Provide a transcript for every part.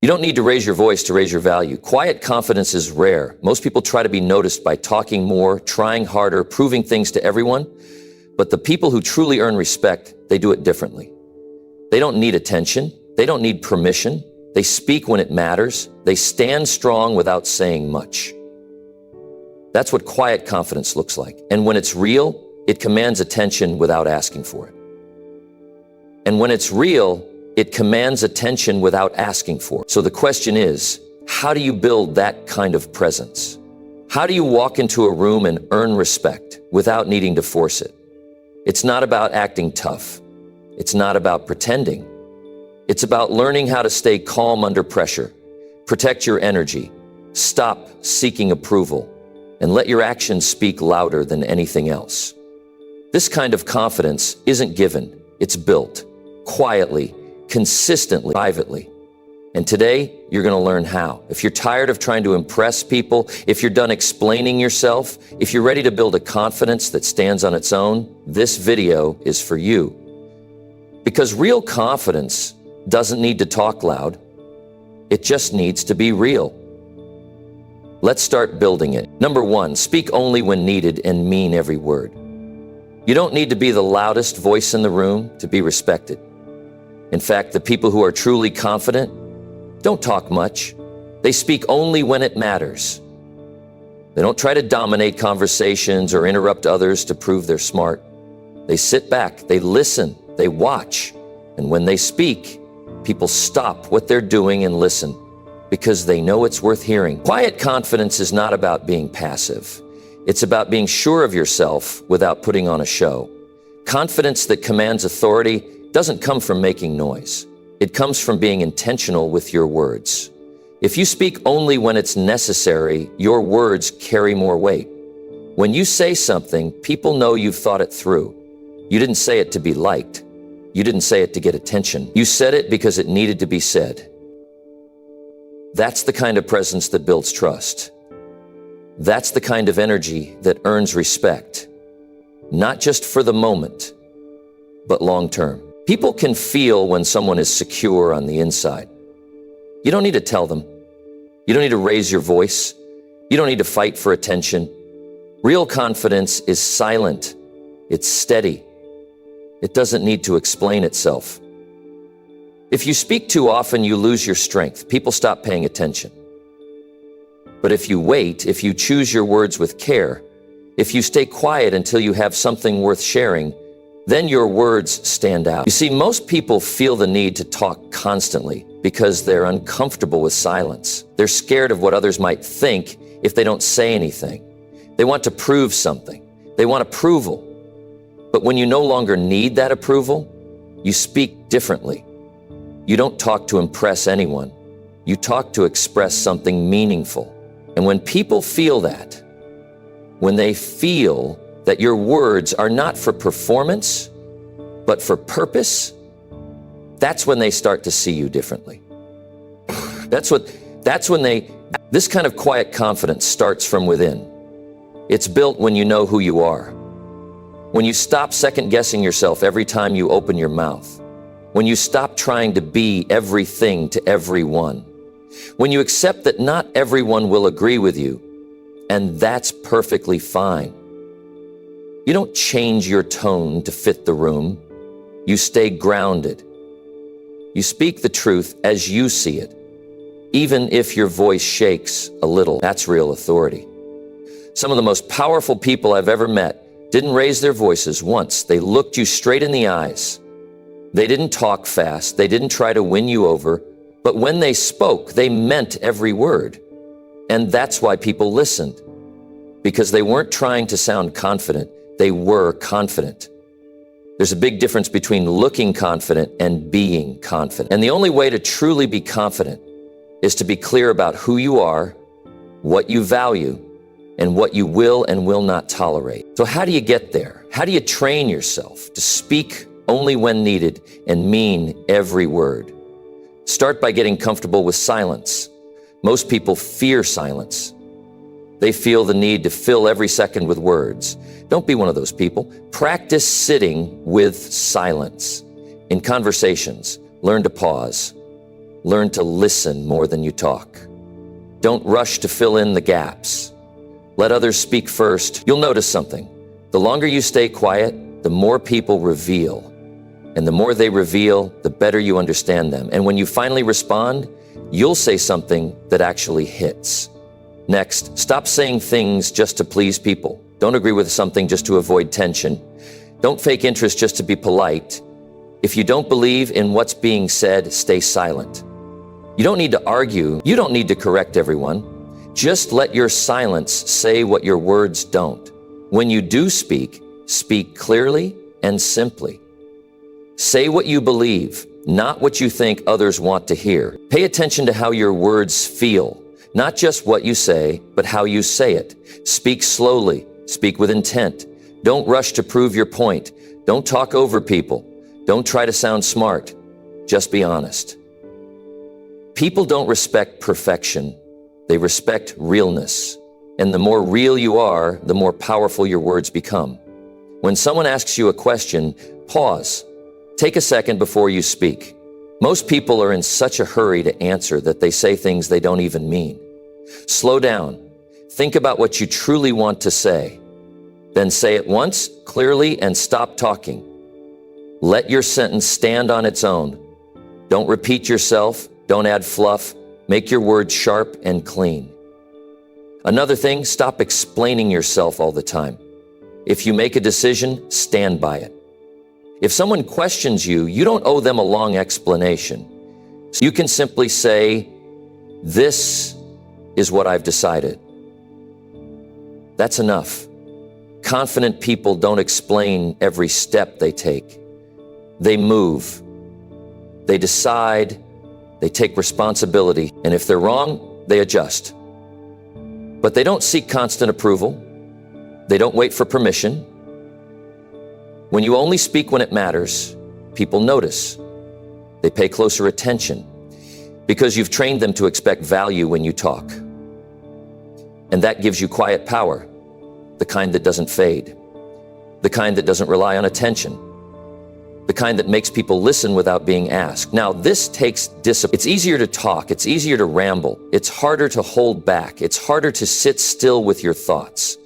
You don't need to raise your voice to raise your value. Quiet confidence is rare. Most people try to be noticed by talking more, trying harder, proving things to everyone. But the people who truly earn respect, they do it differently. They don't need attention. They don't need permission. They speak when it matters. They stand strong without saying much. That's what quiet confidence looks like. And when it's real, it commands attention without asking for it. And when it's real, it commands attention without asking for it. So the question is, how do you build that kind of presence? How do you walk into a room and earn respect without needing to force it? It's not about acting tough. It's not about pretending. It's about learning how to stay calm under pressure, protect your energy, stop seeking approval, and let your actions speak louder than anything else. This kind of confidence isn't given, it's built, quietly, consistently, privately. And today, you're going to learn how. If you're tired of trying to impress people, if you're done explaining yourself, if you're ready to build a confidence that stands on its own, this video is for you. Because real confidence doesn't need to talk loud. It just needs to be real. Let's start building it. Number one, speak only when needed and mean every word. You don't need to be the loudest voice in the room to be respected. In fact, the people who are truly confident don't talk much. They speak only when it matters. They don't try to dominate conversations or interrupt others to prove they're smart. They sit back, they listen, they watch, and when they speak, people stop what they're doing and listen because they know it's worth hearing. Quiet confidence is not about being passive. It's about being sure of yourself without putting on a show. Confidence that commands authority doesn't come from making noise. It comes from being intentional with your words. If you speak only when it's necessary, your words carry more weight. When you say something, people know you've thought it through. You didn't say it to be liked. You didn't say it to get attention. You said it because it needed to be said. That's the kind of presence that builds trust. That's the kind of energy that earns respect, not just for the moment, but long term. People can feel when someone is secure on the inside. You don't need to tell them. You don't need to raise your voice. You don't need to fight for attention. Real confidence is silent. It's steady. It doesn't need to explain itself. If you speak too often, you lose your strength. People stop paying attention. But if you wait, if you choose your words with care, if you stay quiet until you have something worth sharing, then your words stand out. You see, most people feel the need to talk constantly because they're uncomfortable with silence. They're scared of what others might think if they don't say anything. They want to prove something. They want approval. But when you no longer need that approval, you speak differently. You don't talk to impress anyone. You talk to express something meaningful. And when people feel that, when they feel that your words are not for performance, but for purpose, that's when they start to see you differently. This kind of quiet confidence starts from within. It's built when you know who you are. When you stop second guessing yourself every time you open your mouth. When you stop trying to be everything to everyone. When you accept that not everyone will agree with you, and that's perfectly fine. You don't change your tone to fit the room. You stay grounded. You speak the truth as you see it, even if your voice shakes a little. That's real authority. Some of the most powerful people I've ever met didn't raise their voices once. They looked you straight in the eyes. They didn't talk fast. They didn't try to win you over. But when they spoke, they meant every word. And that's why people listened. Because they weren't trying to sound confident. They were confident. There's a big difference between looking confident and being confident. And the only way to truly be confident is to be clear about who you are, what you value, and what you will and will not tolerate. So how do you get there? How do you train yourself to speak only when needed and mean every word? Start by getting comfortable with silence. Most people fear silence. They feel the need to fill every second with words. Don't be one of those people. Practice sitting with silence. In conversations, learn to pause. learn to listen more than you talk. Don't rush to fill in the gaps. Let others speak first. You'll notice something. The longer you stay quiet, the more people reveal. And the more they reveal, the better you understand them. And when you finally respond, you'll say something that actually hits. Next, stop saying things just to please people. Don't agree with something just to avoid tension. Don't fake interest just to be polite. If you don't believe in what's being said, stay silent. You don't need to argue. You don't need to correct everyone. Just let your silence say what your words don't. When you do speak, speak clearly and simply. Say what you believe, not what you think others want to hear. Pay attention to how your words feel, not just what you say, but how you say it. Speak slowly, speak with intent. Don't rush to prove your point. Don't talk over people. Don't try to sound smart. Just be honest. People don't respect perfection. They respect realness. And the more real you are, the more powerful your words become. When someone asks you a question, pause. Take a second before you speak. Most people are in such a hurry to answer that they say things they don't even mean. Slow down. Think about what you truly want to say. Then say it once, clearly, and stop talking. Let your sentence stand on its own. Don't repeat yourself. Don't add fluff. Make your words sharp and clean. Another thing, stop explaining yourself all the time. If you make a decision, stand by it. If someone questions you, you don't owe them a long explanation. So you can simply say, "This is what I've decided." That's enough. Confident people don't explain every step they take. They move. They decide. They take responsibility. And if they're wrong, they adjust. But they don't seek constant approval. They don't wait for permission. When you only speak when it matters, people notice. They pay closer attention because you've trained them to expect value when you talk. And that gives you quiet power, the kind that doesn't fade, the kind that doesn't rely on attention, the kind that makes people listen without being asked. Now, this takes discipline. It's easier to talk. It's easier to ramble. It's harder to hold back. It's harder to sit still with your thoughts.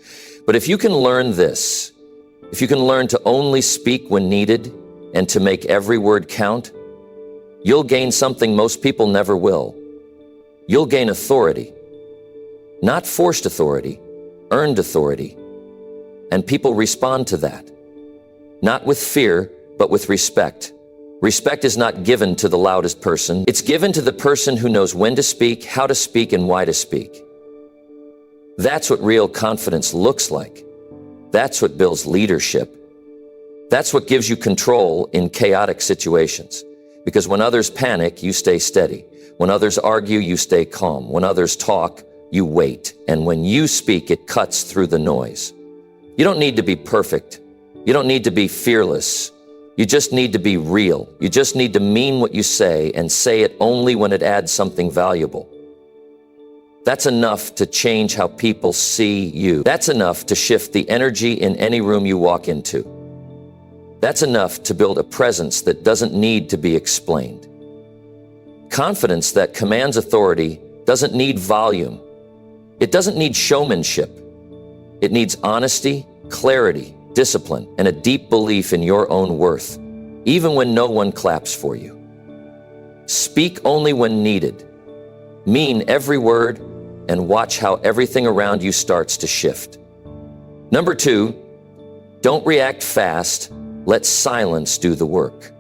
But if you can learn this, if you can learn to only speak when needed and to make every word count, you'll gain something most people never will. You'll gain authority. Not forced authority, earned authority. And people respond to that. Not with fear, but with respect. Respect is not given to the loudest person. It's given to the person who knows when to speak, how to speak, and why to speak. That's what real confidence looks like. That's what builds leadership. That's what gives you control in chaotic situations. Because when others panic, you stay steady. When others argue, you stay calm. When others talk, you wait. And when you speak, it cuts through the noise. You don't need to be perfect. You don't need to be fearless. You just need to be real. You just need to mean what you say and say it only when it adds something valuable. That's enough to change how people see you. That's enough to shift the energy in any room you walk into. That's enough to build a presence that doesn't need to be explained. Confidence that commands authority doesn't need volume. It doesn't need showmanship. It needs honesty, clarity, discipline, and a deep belief in your own worth, even when no one claps for you. Speak only when needed. Mean every word, and watch how everything around you starts to shift. Number 2, don't react fast. Let silence do the work.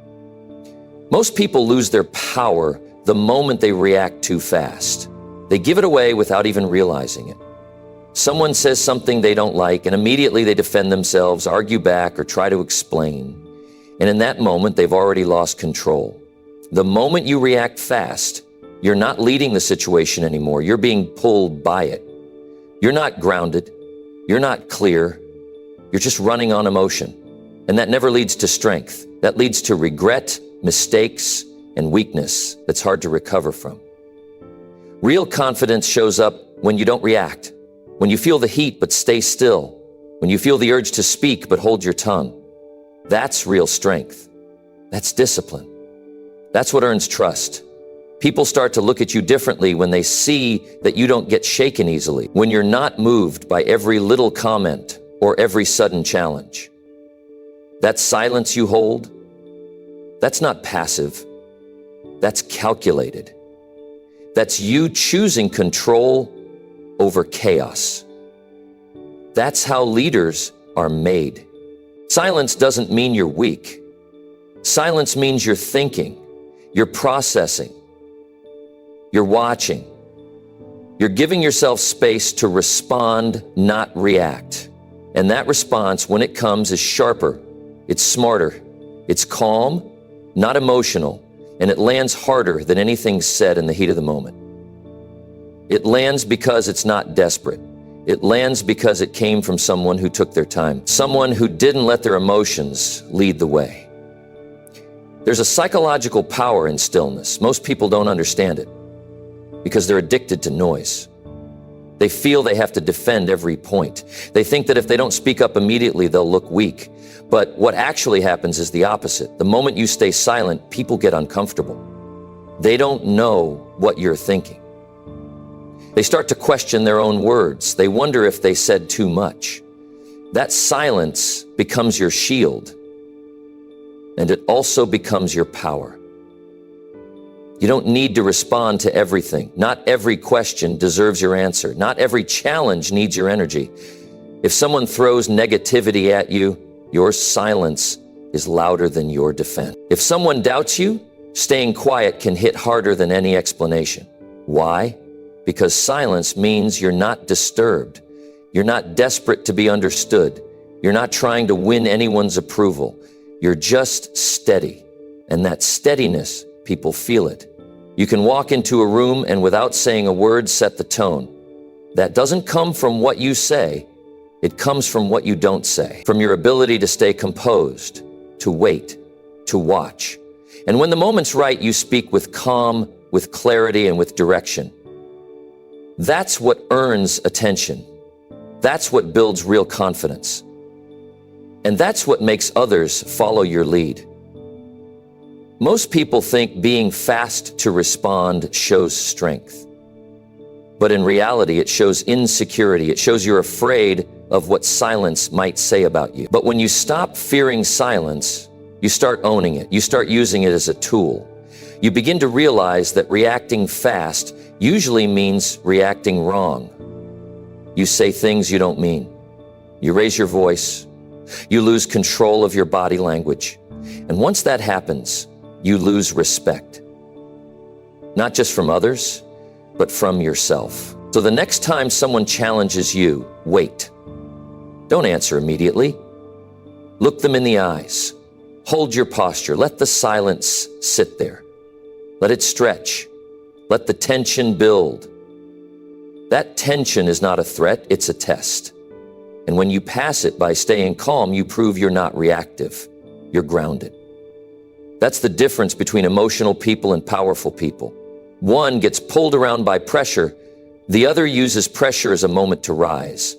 Most people lose their power the moment they react too fast. They give it away without even realizing it. Someone says something they don't like, and immediately they defend themselves, argue back, or try to explain. And in that moment, they've already lost control. The moment you react fast, you're not leading the situation anymore. You're being pulled by it. You're not grounded. You're not clear. You're just running on emotion. And that never leads to strength. That leads to regret, mistakes, and weakness that's hard to recover from. Real confidence shows up when you don't react, when you feel the heat but stay still, when you feel the urge to speak but hold your tongue. That's real strength. That's discipline. That's what earns trust. People start to look at you differently when they see that you don't get shaken easily, when you're not moved by every little comment or every sudden challenge. That silence you hold, that's not passive, that's calculated. That's you choosing control over chaos. That's how leaders are made. Silence doesn't mean you're weak. Silence means you're thinking, you're processing, you're watching. You're giving yourself space to respond, not react. And that response, when it comes, is sharper, it's smarter, it's calm, not emotional, and it lands harder than anything said in the heat of the moment. It lands because it's not desperate. It lands because it came from someone who took their time, someone who didn't let their emotions lead the way. There's a psychological power in stillness. Most people don't understand it because they're addicted to noise. They feel they have to defend every point. They think that if they don't speak up immediately, they'll look weak. But what actually happens is the opposite. The moment you stay silent, people get uncomfortable. They don't know what you're thinking. They start to question their own words. They wonder if they said too much. That silence becomes your shield, and it also becomes your power. You don't need to respond to everything. Not every question deserves your answer. Not every challenge needs your energy. If someone throws negativity at you, your silence is louder than your defense. If someone doubts you, staying quiet can hit harder than any explanation. Why? Because silence means you're not disturbed. You're not desperate to be understood. You're not trying to win anyone's approval. You're just steady. And that steadiness, people feel it. You can walk into a room and without saying a word, set the tone. That doesn't come from what you say. It comes from what you don't say, from your ability to stay composed, to wait, to watch. And when the moment's right, you speak with calm, with clarity, and with direction. That's what earns attention. That's what builds real confidence. And that's what makes others follow your lead. Most people think being fast to respond shows strength. But in reality, it shows insecurity. It shows you're afraid of what silence might say about you. But when you stop fearing silence, you start owning it. You start using it as a tool. You begin to realize that reacting fast usually means reacting wrong. You say things you don't mean. You raise your voice. You lose control of your body language. And once that happens, you lose respect. Not just from others, but from yourself. So the next time someone challenges you, wait. Don't answer immediately. Look them in the eyes. Hold your posture. Let the silence sit there. Let it stretch. Let the tension build. That tension is not a threat, it's a test. And when you pass it by staying calm, you prove you're not reactive. You're grounded. That's the difference between emotional people and powerful people. One gets pulled around by pressure. The other uses pressure as a moment to rise.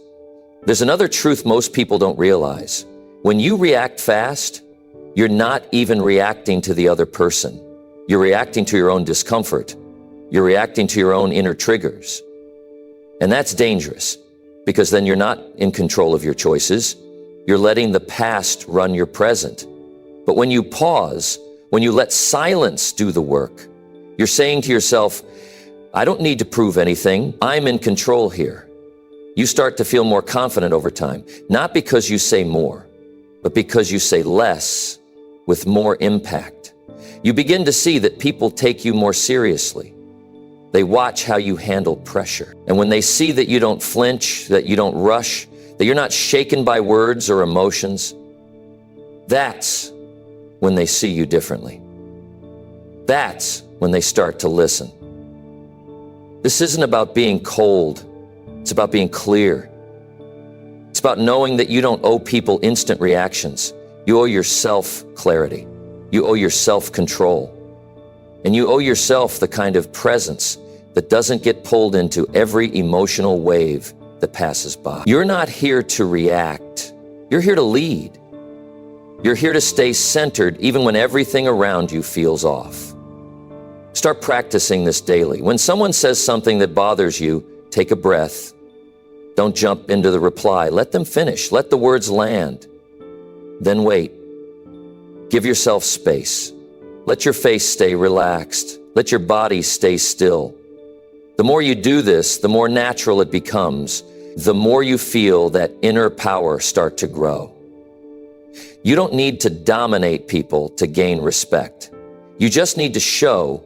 There's another truth most people don't realize. When you react fast, you're not even reacting to the other person. You're reacting to your own discomfort. You're reacting to your own inner triggers. And that's dangerous because then you're not in control of your choices. You're letting the past run your present. But when you pause, when you let silence do the work, you're saying to yourself, I don't need to prove anything. I'm in control here. You start to feel more confident over time, not because you say more, but because you say less with more impact. You begin to see that people take you more seriously. They watch how you handle pressure. And when they see that you don't flinch, that you don't rush, that you're not shaken by words or emotions, that's when they see you differently. That's when they start to listen. This isn't about being cold. It's about being clear. It's about knowing that you don't owe people instant reactions. You owe yourself clarity. You owe yourself control. And you owe yourself the kind of presence that doesn't get pulled into every emotional wave that passes by. You're not here to react. You're here to lead. You're here to stay centered even when everything around you feels off. Start practicing this daily. When someone says something that bothers you, take a breath. Don't jump into the reply. Let them finish. Let the words land. Then wait. Give yourself space. Let your face stay relaxed. Let your body stay still. The more you do this, the more natural it becomes. The more you feel that inner power start to grow. You don't need to dominate people to gain respect. You just need to show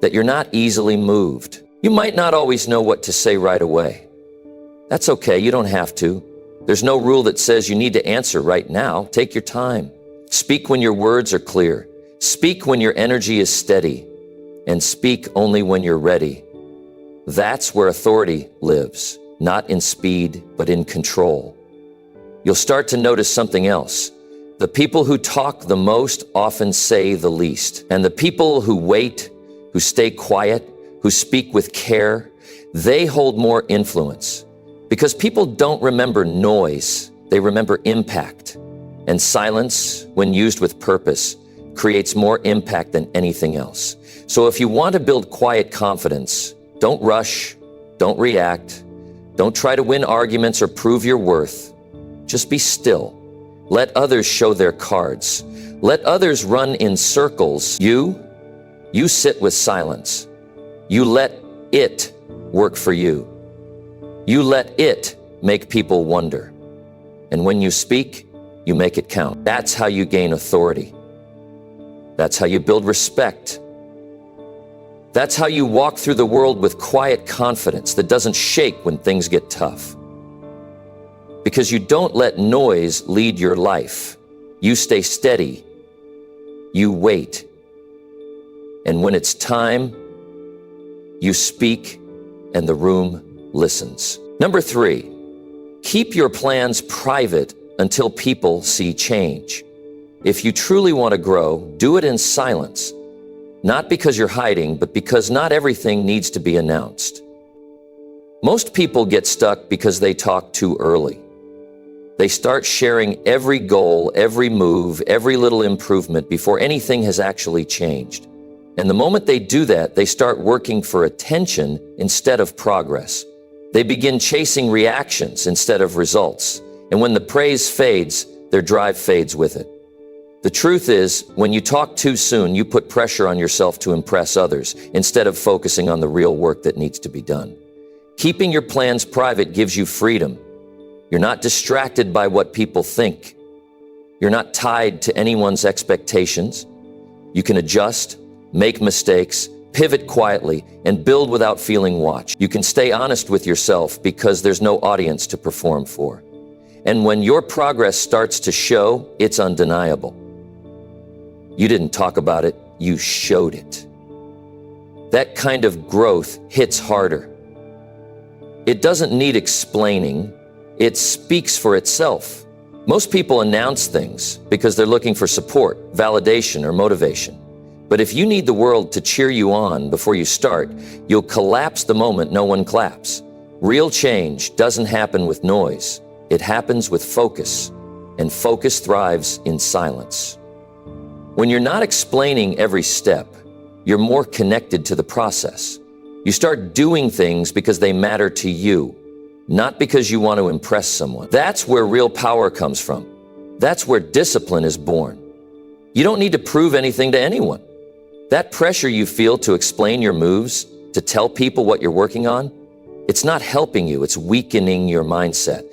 that you're not easily moved. You might not always know what to say right away. That's okay, you don't have to. There's no rule that says you need to answer right now. Take your time. Speak when your words are clear. Speak when your energy is steady. And speak only when you're ready. That's where authority lives, not in speed, but in control. You'll start to notice something else. The people who talk the most often say the least. And the people who wait, who stay quiet, who speak with care, they hold more influence. Because people don't remember noise, they remember impact. And silence, when used with purpose, creates more impact than anything else. So if you want to build quiet confidence, don't rush, don't react, don't try to win arguments or prove your worth. Just be still. Let others show their cards. Let others run in circles. You sit with silence. You let it work for you. You let it make people wonder. And when you speak, you make it count. That's how you gain authority. That's how you build respect. That's how you walk through the world with quiet confidence that doesn't shake when things get tough. Because you don't let noise lead your life. You stay steady. You wait. And when it's time, you speak and the room listens. Number 3, keep your plans private until people see change. If you truly want to grow, do it in silence. Not because you're hiding, but because not everything needs to be announced. Most people get stuck because they talk too early. They start sharing every goal, every move, every little improvement before anything has actually changed. And the moment they do that, they start working for attention instead of progress. They begin chasing reactions instead of results. And when the praise fades, their drive fades with it. The truth is, when you talk too soon, you put pressure on yourself to impress others instead of focusing on the real work that needs to be done. Keeping your plans private gives you freedom. You're not distracted by what people think. You're not tied to anyone's expectations. You can adjust, make mistakes, pivot quietly, and build without feeling watched. You can stay honest with yourself because there's no audience to perform for. And when your progress starts to show, it's undeniable. You didn't talk about it, you showed it. That kind of growth hits harder. It doesn't need explaining, it speaks for itself. Most people announce things because they're looking for support, validation, or motivation. But if you need the world to cheer you on before you start, you'll collapse the moment no one claps. Real change doesn't happen with noise. It happens with focus, and focus thrives in silence. When you're not explaining every step, you're more connected to the process. You start doing things because they matter to you, not because you want to impress someone. That's where real power comes from. That's where discipline is born. You don't need to prove anything to anyone. That pressure you feel to explain your moves, to tell people what you're working on, it's not helping you, it's weakening your mindset.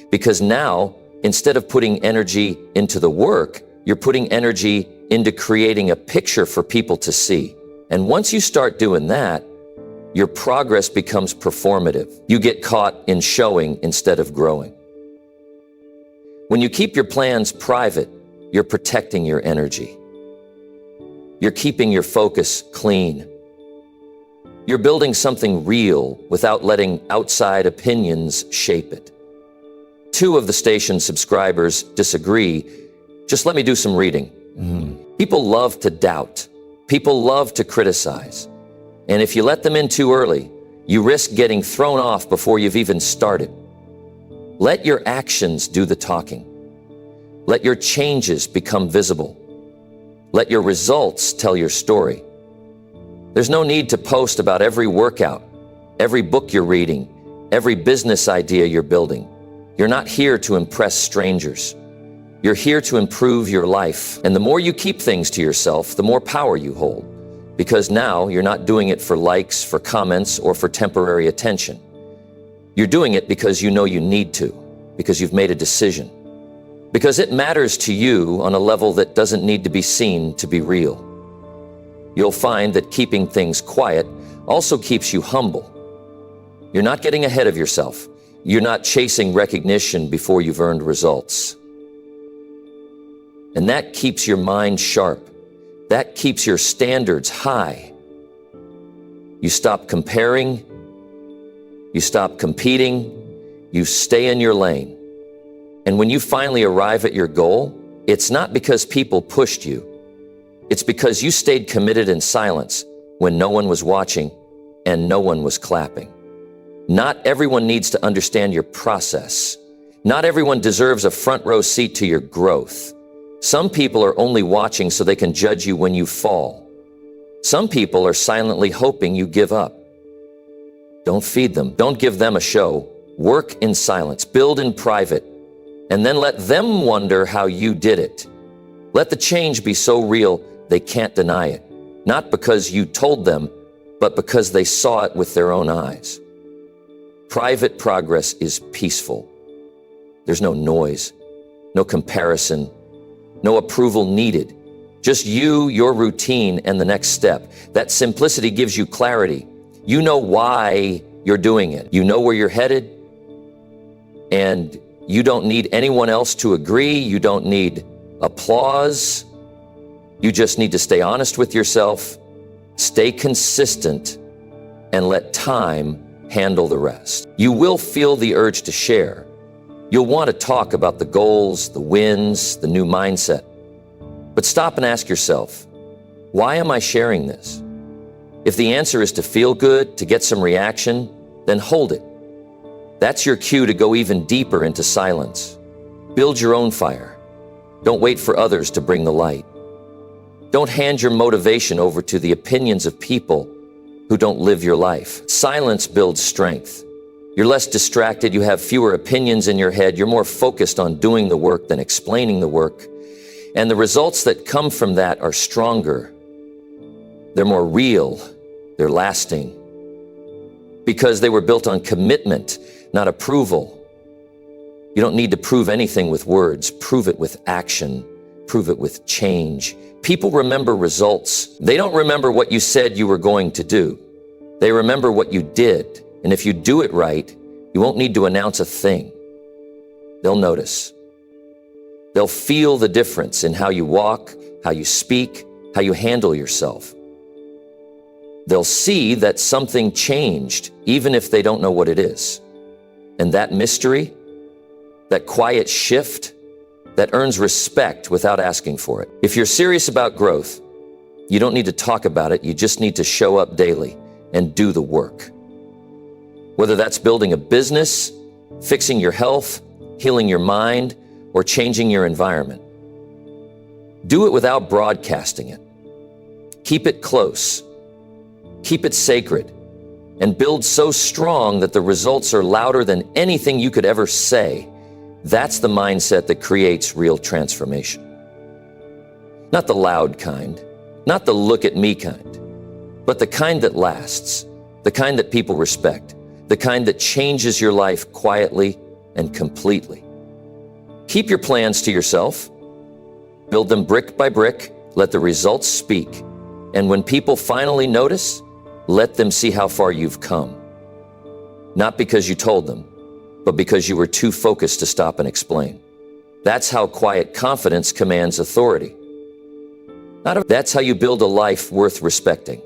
Because now, instead of putting energy into the work, you're putting energy into creating a picture for people to see. And once you start doing that, your progress becomes performative. You get caught in showing instead of growing. When you keep your plans private, you're protecting your energy. You're keeping your focus clean. You're building something real without letting outside opinions shape it. 2 of the station's subscribers disagree. Just let me do some reading. People love to doubt. People love to criticize. And if you let them in too early, you risk getting thrown off before you've even started. Let your actions do the talking. Let your changes become visible. Let your results tell your story. There's no need to post about every workout, every book you're reading, every business idea you're building. You're not here to impress strangers. You're here to improve your life. And the more you keep things to yourself, the more power you hold. Because now you're not doing it for likes, for comments, or for temporary attention. You're doing it because you know you need to, because you've made a decision. Because it matters to you on a level that doesn't need to be seen to be real. You'll find that keeping things quiet also keeps you humble. You're not getting ahead of yourself. You're not chasing recognition before you've earned results. And that keeps your mind sharp. That keeps your standards high. You stop comparing. You stop competing. You stay in your lane. And when you finally arrive at your goal, it's not because people pushed you. It's because you stayed committed in silence when no one was watching and no one was clapping. Not everyone needs to understand your process. Not everyone deserves a front row seat to your growth. Some people are only watching so they can judge you when you fall. Some people are silently hoping you give up. Don't feed them. Don't give them a show. Work in silence. Build in private. And then let them wonder how you did it. Let the change be so real they can't deny it. Not because you told them, but because they saw it with their own eyes. Private progress is peaceful. There's no noise, no comparison, no approval needed. Just you, your routine, and the next step. That simplicity gives you clarity. You know why you're doing it. You know where you're headed. And you don't need anyone else to agree. You don't need applause. You just need to stay honest with yourself, stay consistent, and let time handle the rest. You will feel the urge to share. You'll want to talk about the goals, the wins, the new mindset. But stop and ask yourself, why am I sharing this? If the answer is to feel good, to get some reaction, then hold it. That's your cue to go even deeper into silence. Build your own fire. Don't wait for others to bring the light. Don't hand your motivation over to the opinions of people who don't live your life. Silence builds strength. You're less distracted. You have fewer opinions in your head. You're more focused on doing the work than explaining the work. And the results that come from that are stronger. They're more real. They're lasting. Because they were built on commitment, not approval. You don't need to prove anything with words. Prove it with action. Prove it with change. People remember results. They don't remember what you said you were going to do. They remember what you did. And if you do it right, you won't need to announce a thing. They'll notice. They'll feel the difference in how you walk, how you speak, how you handle yourself. They'll see that something changed, even if they don't know what it is. And that mystery, that quiet shift, that earns respect without asking for it. If you're serious about growth, you don't need to talk about it. You just need to show up daily and do the work. Whether that's building a business, fixing your health, healing your mind, or changing your environment. Do it without broadcasting it. Keep it close. Keep it sacred. And build so strong that the results are louder than anything you could ever say. That's the mindset that creates real transformation. Not the loud kind, not the look at me kind, but the kind that lasts, the kind that people respect, the kind that changes your life quietly and completely. Keep your plans to yourself. Build them brick by brick. Let the results speak. And when people finally notice, let them see how far you've come. Not because you told them, but because you were too focused to stop and explain. That's how quiet confidence commands authority. That's how you build a life worth respecting.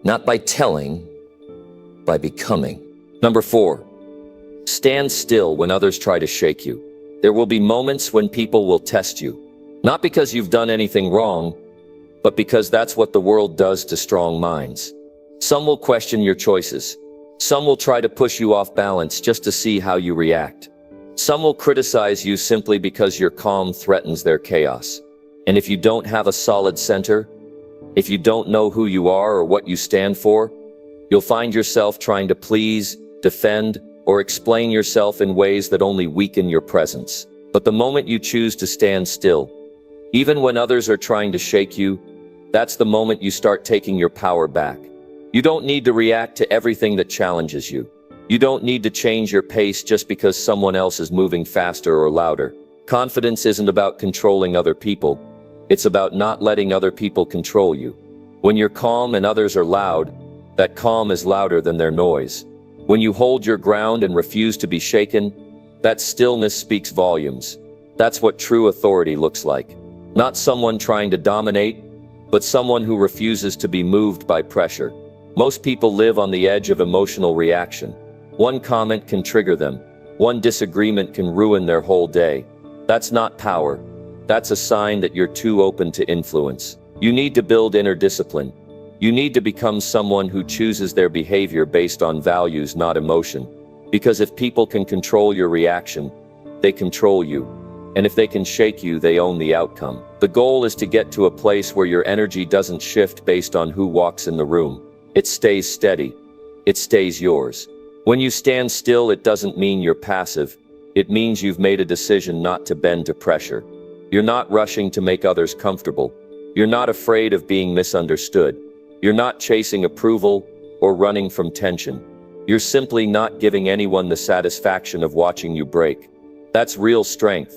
Not by telling, by becoming. Number 4, stand still when others try to shake you. There will be moments when people will test you. Not because you've done anything wrong, but because that's what the world does to strong minds. Some will question your choices. Some will try to push you off balance just to see how you react. Some will criticize you simply because your calm threatens their chaos. And if you don't have a solid center, If you don't know who you are or what you stand for, you'll find yourself trying to please, defend, or explain yourself in ways that only weaken your presence. But the moment you choose to stand still, even when others are trying to shake you, that's the moment you start taking your power back. You don't need to react to everything that challenges you. You don't need to change your pace just because someone else is moving faster or louder. Confidence isn't about controlling other people. It's about not letting other people control you. When you're calm and others are loud, that calm is louder than their noise. When you hold your ground and refuse to be shaken, that stillness speaks volumes. That's what true authority looks like. Not someone trying to dominate, but someone who refuses to be moved by pressure. Most people live on the edge of emotional reaction. One comment can trigger them. One disagreement can ruin their whole day. That's not power. That's a sign that you're too open to influence. You need to build inner discipline. You need to become someone who chooses their behavior based on values, not emotion. Because if people can control your reaction, they control you. And if they can shake you, they own the outcome. The goal is to get to a place where your energy doesn't shift based on who walks in the room. It stays steady. It stays yours. When you stand still, it doesn't mean you're passive. It means you've made a decision not to bend to pressure. You're not rushing to make others comfortable. You're not afraid of being misunderstood. You're not chasing approval or running from tension. You're simply not giving anyone the satisfaction of watching you break. That's real strength.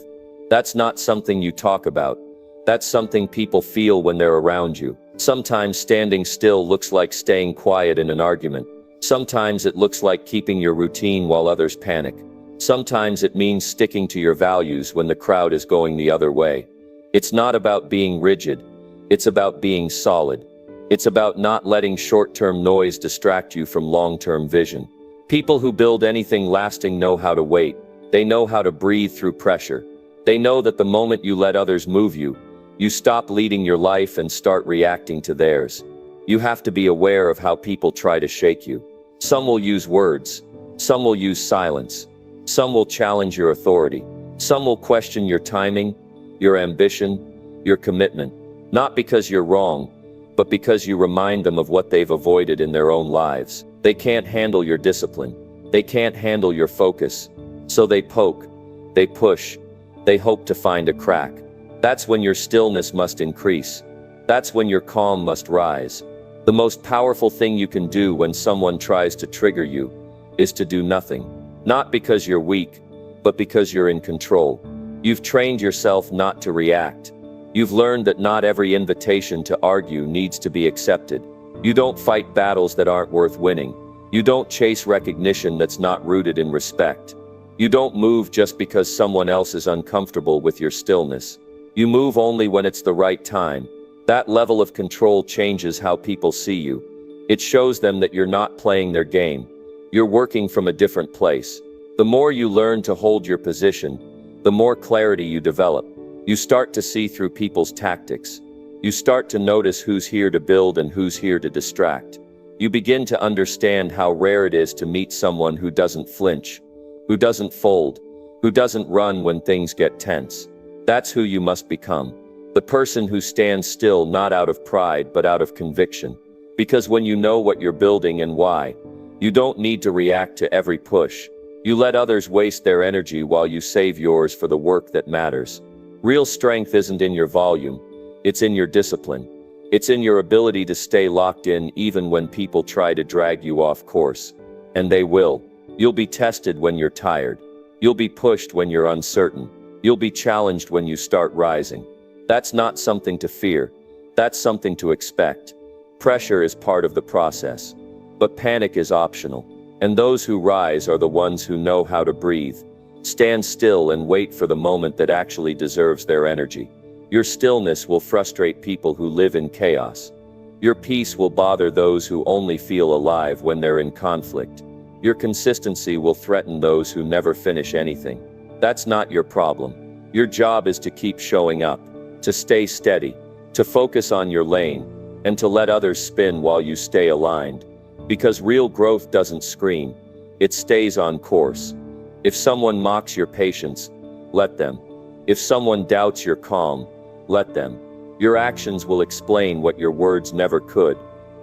That's not something you talk about. That's something people feel when they're around you. Sometimes standing still looks like staying quiet in an argument. Sometimes it looks like keeping your routine while others panic. Sometimes it means sticking to your values when the crowd is going the other way. It's not about being rigid. It's about being solid. It's about not letting short-term noise distract you from long-term vision. People who build anything lasting know how to wait. They know how to breathe through pressure. They know that the moment you let others move you, you stop leading your life and start reacting to theirs. You have to be aware of how people try to shake you. Some will use words. Some will use silence. Some will challenge your authority. Some will question your timing, your ambition, your commitment. Not because you're wrong, but because you remind them of what they've avoided in their own lives. They can't handle your discipline. They can't handle your focus. So they poke. They push. They hope to find a crack. That's when your stillness must increase. That's when your calm must rise. The most powerful thing you can do when someone tries to trigger you is to do nothing. Not because you're weak, but because you're in control. You've trained yourself not to react. You've learned that not every invitation to argue needs to be accepted. You don't fight battles that aren't worth winning. You don't chase recognition that's not rooted in respect. You don't move just because someone else is uncomfortable with your stillness. You move only when it's the right time. That level of control changes how people see you. It shows them that you're not playing their game. You're working from a different place. The more you learn to hold your position, the more clarity you develop. You start to see through people's tactics. You start to notice who's here to build and who's here to distract. You begin to understand how rare it is to meet someone who doesn't flinch, who doesn't fold, who doesn't run when things get tense. That's who you must become. The person who stands still not out of pride but out of conviction. Because when you know what you're building and why, you don't need to react to every push. You let others waste their energy while you save yours for the work that matters. Real strength isn't in your volume, it's in your discipline. It's in your ability to stay locked in even when people try to drag you off course. And they will. You'll be tested when you're tired. You'll be pushed when you're uncertain. You'll be challenged when you start rising. That's not something to fear. That's something to expect. Pressure is part of the process. But panic is optional. And those who rise are the ones who know how to breathe. Stand still and wait for the moment that actually deserves their energy. Your stillness will frustrate people who live in chaos. Your peace will bother those who only feel alive when they're in conflict. Your consistency will threaten those who never finish anything. That's not your problem. Your job is to keep showing up, to stay steady, to focus on your lane, and to let others spin while you stay aligned. Because real growth doesn't scream, it stays on course. If someone mocks your patience, let them. If someone doubts your calm, let them. Your actions will explain what your words never could.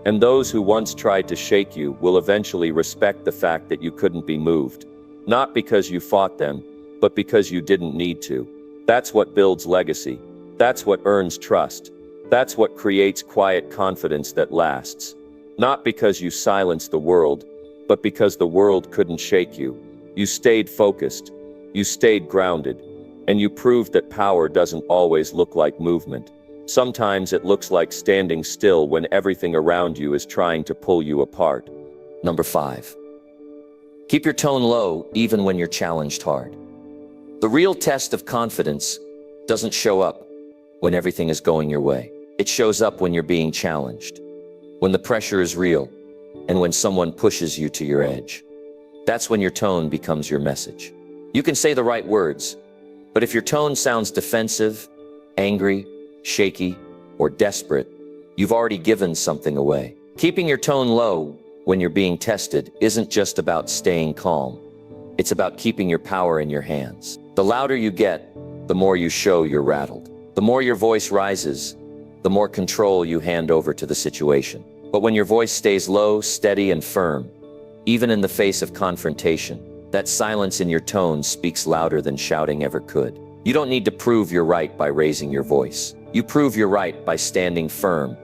And those who once tried to shake you will eventually respect the fact that you couldn't be moved. Not because you fought them, but because you didn't need to. That's what builds legacy. That's what earns trust. That's what creates quiet confidence that lasts. Not because you silenced the world, but because the world couldn't shake you. You stayed focused. You stayed grounded. And you proved that power doesn't always look like movement. Sometimes it looks like standing still when everything around you is trying to pull you apart. Number 5. Keep your tone low even when you're challenged hard. The real test of confidence doesn't show up when everything is going your way. It shows up when you're being challenged, when the pressure is real, and when someone pushes you to your edge. That's when your tone becomes your message. You can say the right words, but if your tone sounds defensive, angry, shaky, or desperate, you've already given something away. Keeping your tone low when you're being tested isn't just about staying calm. It's about keeping your power in your hands. The louder you get, the more you show you're rattled. The more your voice rises, the more control you hand over to the situation. But when your voice stays low, steady, and firm, even in the face of confrontation, that silence in your tone speaks louder than shouting ever could. You don't need to prove you're right by raising your voice. You prove you're right by standing firm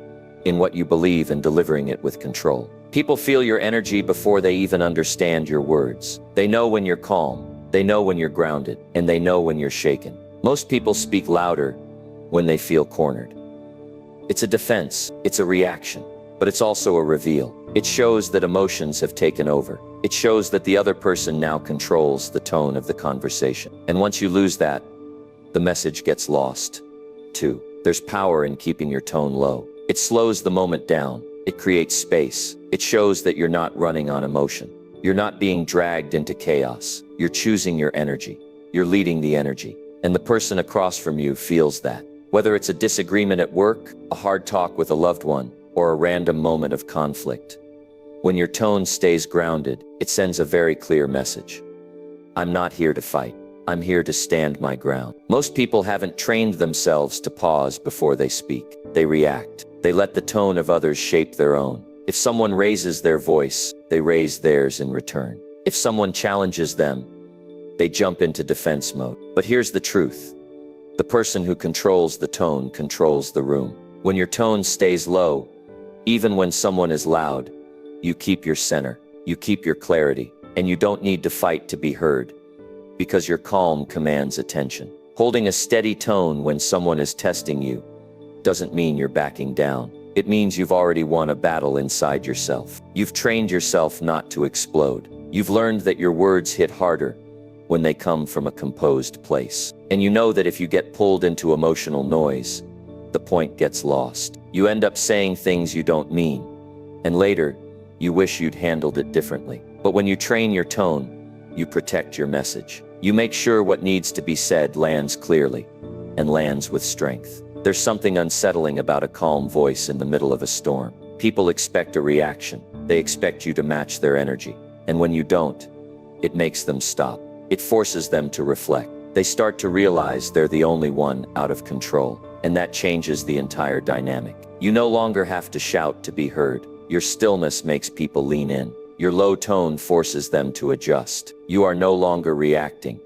in what you believe and delivering it with control. People feel your energy before they even understand your words. They know when you're calm, they know when you're grounded, and they know when you're shaken. Most people speak louder when they feel cornered. It's a defense, it's a reaction, but it's also a reveal. It shows that emotions have taken over. It shows that the other person now controls the tone of the conversation. And once you lose that, the message gets lost, too. There's power in keeping your tone low. It slows the moment down. It creates space. It shows that you're not running on emotion. You're not being dragged into chaos. You're choosing your energy. You're leading the energy. And the person across from you feels that. Whether it's a disagreement at work, a hard talk with a loved one, or a random moment of conflict. When your tone stays grounded, it sends a very clear message. I'm not here to fight. I'm here to stand my ground. Most people haven't trained themselves to pause before they speak. They react. They let the tone of others shape their own. If someone raises their voice, they raise theirs in return. If someone challenges them, they jump into defense mode. But here's the truth. The person who controls the tone controls the room. When your tone stays low, even when someone is loud, you keep your center, you keep your clarity, and you don't need to fight to be heard, because your calm commands attention. Holding a steady tone when someone is testing you doesn't mean you're backing down. It means you've already won a battle inside yourself. You've trained yourself not to explode. You've learned that your words hit harder when they come from a composed place. And you know that if you get pulled into emotional noise, the point gets lost. You end up saying things you don't mean, and later, you wish you'd handled it differently. But when you train your tone, you protect your message. You make sure what needs to be said lands clearly and lands with strength. There's something unsettling about a calm voice in the middle of a storm. People expect a reaction. They expect you to match their energy. And when you don't, it makes them stop. It forces them to reflect. They start to realize they're the only one out of control. And that changes the entire dynamic. You no longer have to shout to be heard. Your stillness makes people lean in. Your low tone forces them to adjust. You are no longer reacting.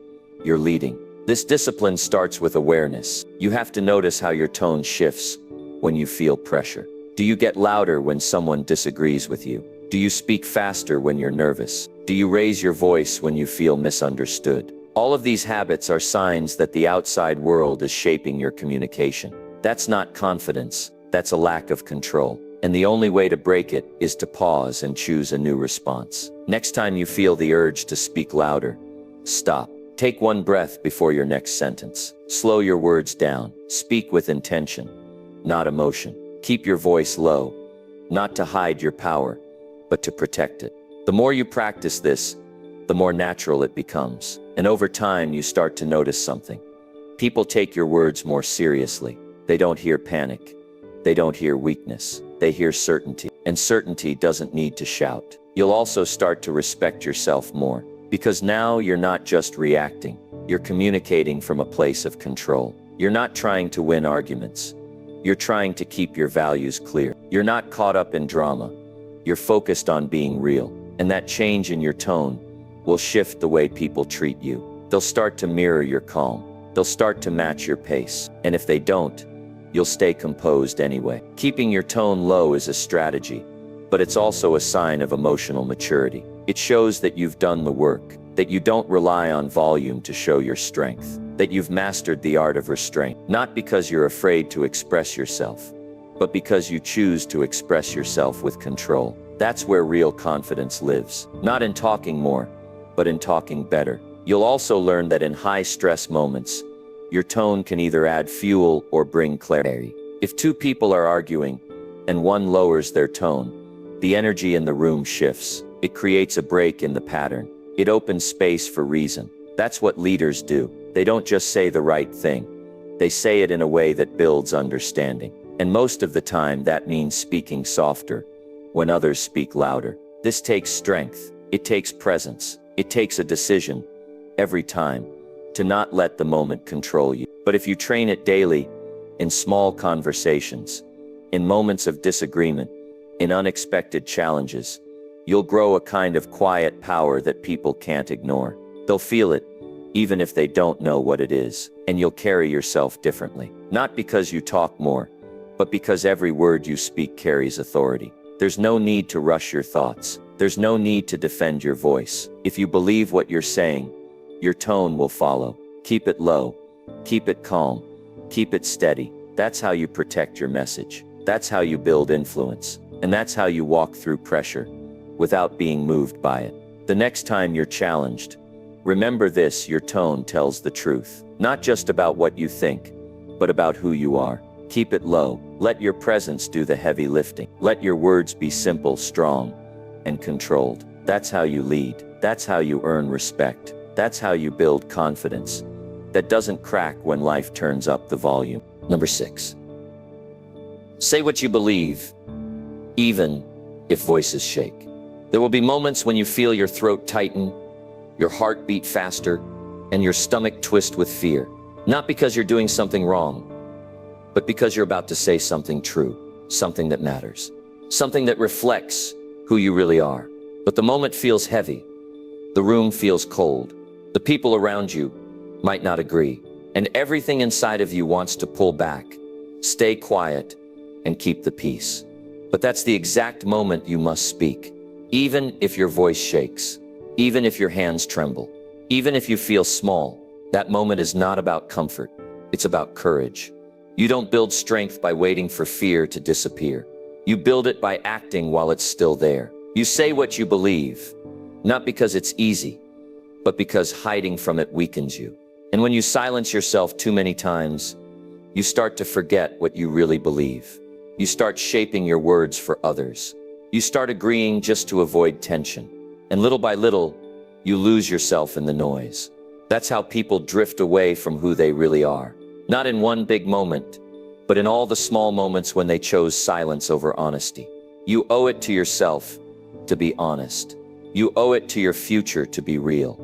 You're leading. This discipline starts with awareness. You have to notice how your tone shifts when you feel pressure. Do you get louder when someone disagrees with you? Do you speak faster when you're nervous? Do you raise your voice when you feel misunderstood? All of these habits are signs that the outside world is shaping your communication. That's not confidence. That's a lack of control. And the only way to break it is to pause and choose a new response. Next time you feel the urge to speak louder, stop. Take one breath before your next sentence. Slow your words down. Speak with intention, not emotion. Keep your voice low, not to hide your power, but to protect it. The more you practice this, the more natural it becomes. And over time, you start to notice something. People take your words more seriously. They don't hear panic. They don't hear weakness. They hear certainty. And certainty doesn't need to shout. You'll also start to respect yourself more. Because now you're not just reacting. You're communicating from a place of control. You're not trying to win arguments. You're trying to keep your values clear. You're not caught up in drama. You're focused on being real. And that change in your tone will shift the way people treat you. They'll start to mirror your calm. They'll start to match your pace. And if they don't, you'll stay composed anyway. Keeping your tone low is a strategy, but it's also a sign of emotional maturity. It shows that you've done the work, that you don't rely on volume to show your strength, that you've mastered the art of restraint, not because you're afraid to express yourself, but because you choose to express yourself with control. That's where real confidence lives, not in talking more, but in talking better. You'll also learn that in high-stress moments, your tone can either add fuel or bring clarity. If two people are arguing, and one lowers their tone, the energy in the room shifts. It creates a break in the pattern. It opens space for reason. That's what leaders do. They don't just say the right thing. They say it in a way that builds understanding. And most of the time, that means speaking softer when others speak louder. This takes strength. It takes presence. It takes a decision every time to not let the moment control you. But if you train it daily, in small conversations, in moments of disagreement, in unexpected challenges, you'll grow a kind of quiet power that people can't ignore. They'll feel it, even if they don't know what it is, and you'll carry yourself differently. Not because you talk more, but because every word you speak carries authority. There's no need to rush your thoughts. There's no need to defend your voice. If you believe what you're saying, your tone will follow. Keep it low. Keep it calm. Keep it steady. That's how you protect your message. That's how you build influence. And that's how you walk through pressure without being moved by it. The next time you're challenged, remember this: your tone tells the truth. Not just about what you think, but about who you are. Keep it low. Let your presence do the heavy lifting. Let your words be simple, strong, and controlled. That's how you lead. That's how you earn respect. That's how you build confidence that doesn't crack when life turns up the volume. Number 6. Say what you believe, even if voices shake. There will be moments when you feel your throat tighten, your heart beat faster, and your stomach twist with fear. Not because you're doing something wrong, but because you're about to say something true, something that matters, something that reflects who you really are. But the moment feels heavy. The room feels cold. The people around you might not agree, and everything inside of you wants to pull back, stay quiet, and keep the peace. But that's the exact moment you must speak. Even if your voice shakes, even if your hands tremble, even if you feel small, that moment is not about comfort. It's about courage. You don't build strength by waiting for fear to disappear. You build it by acting while it's still there. You say what you believe, not because it's easy, but because hiding from it weakens you. And when you silence yourself too many times, you start to forget what you really believe. You start shaping your words for others. You start agreeing just to avoid tension. And little by little, you lose yourself in the noise. That's how people drift away from who they really are. Not in one big moment, but in all the small moments when they chose silence over honesty. You owe it to yourself to be honest. You owe it to your future to be real.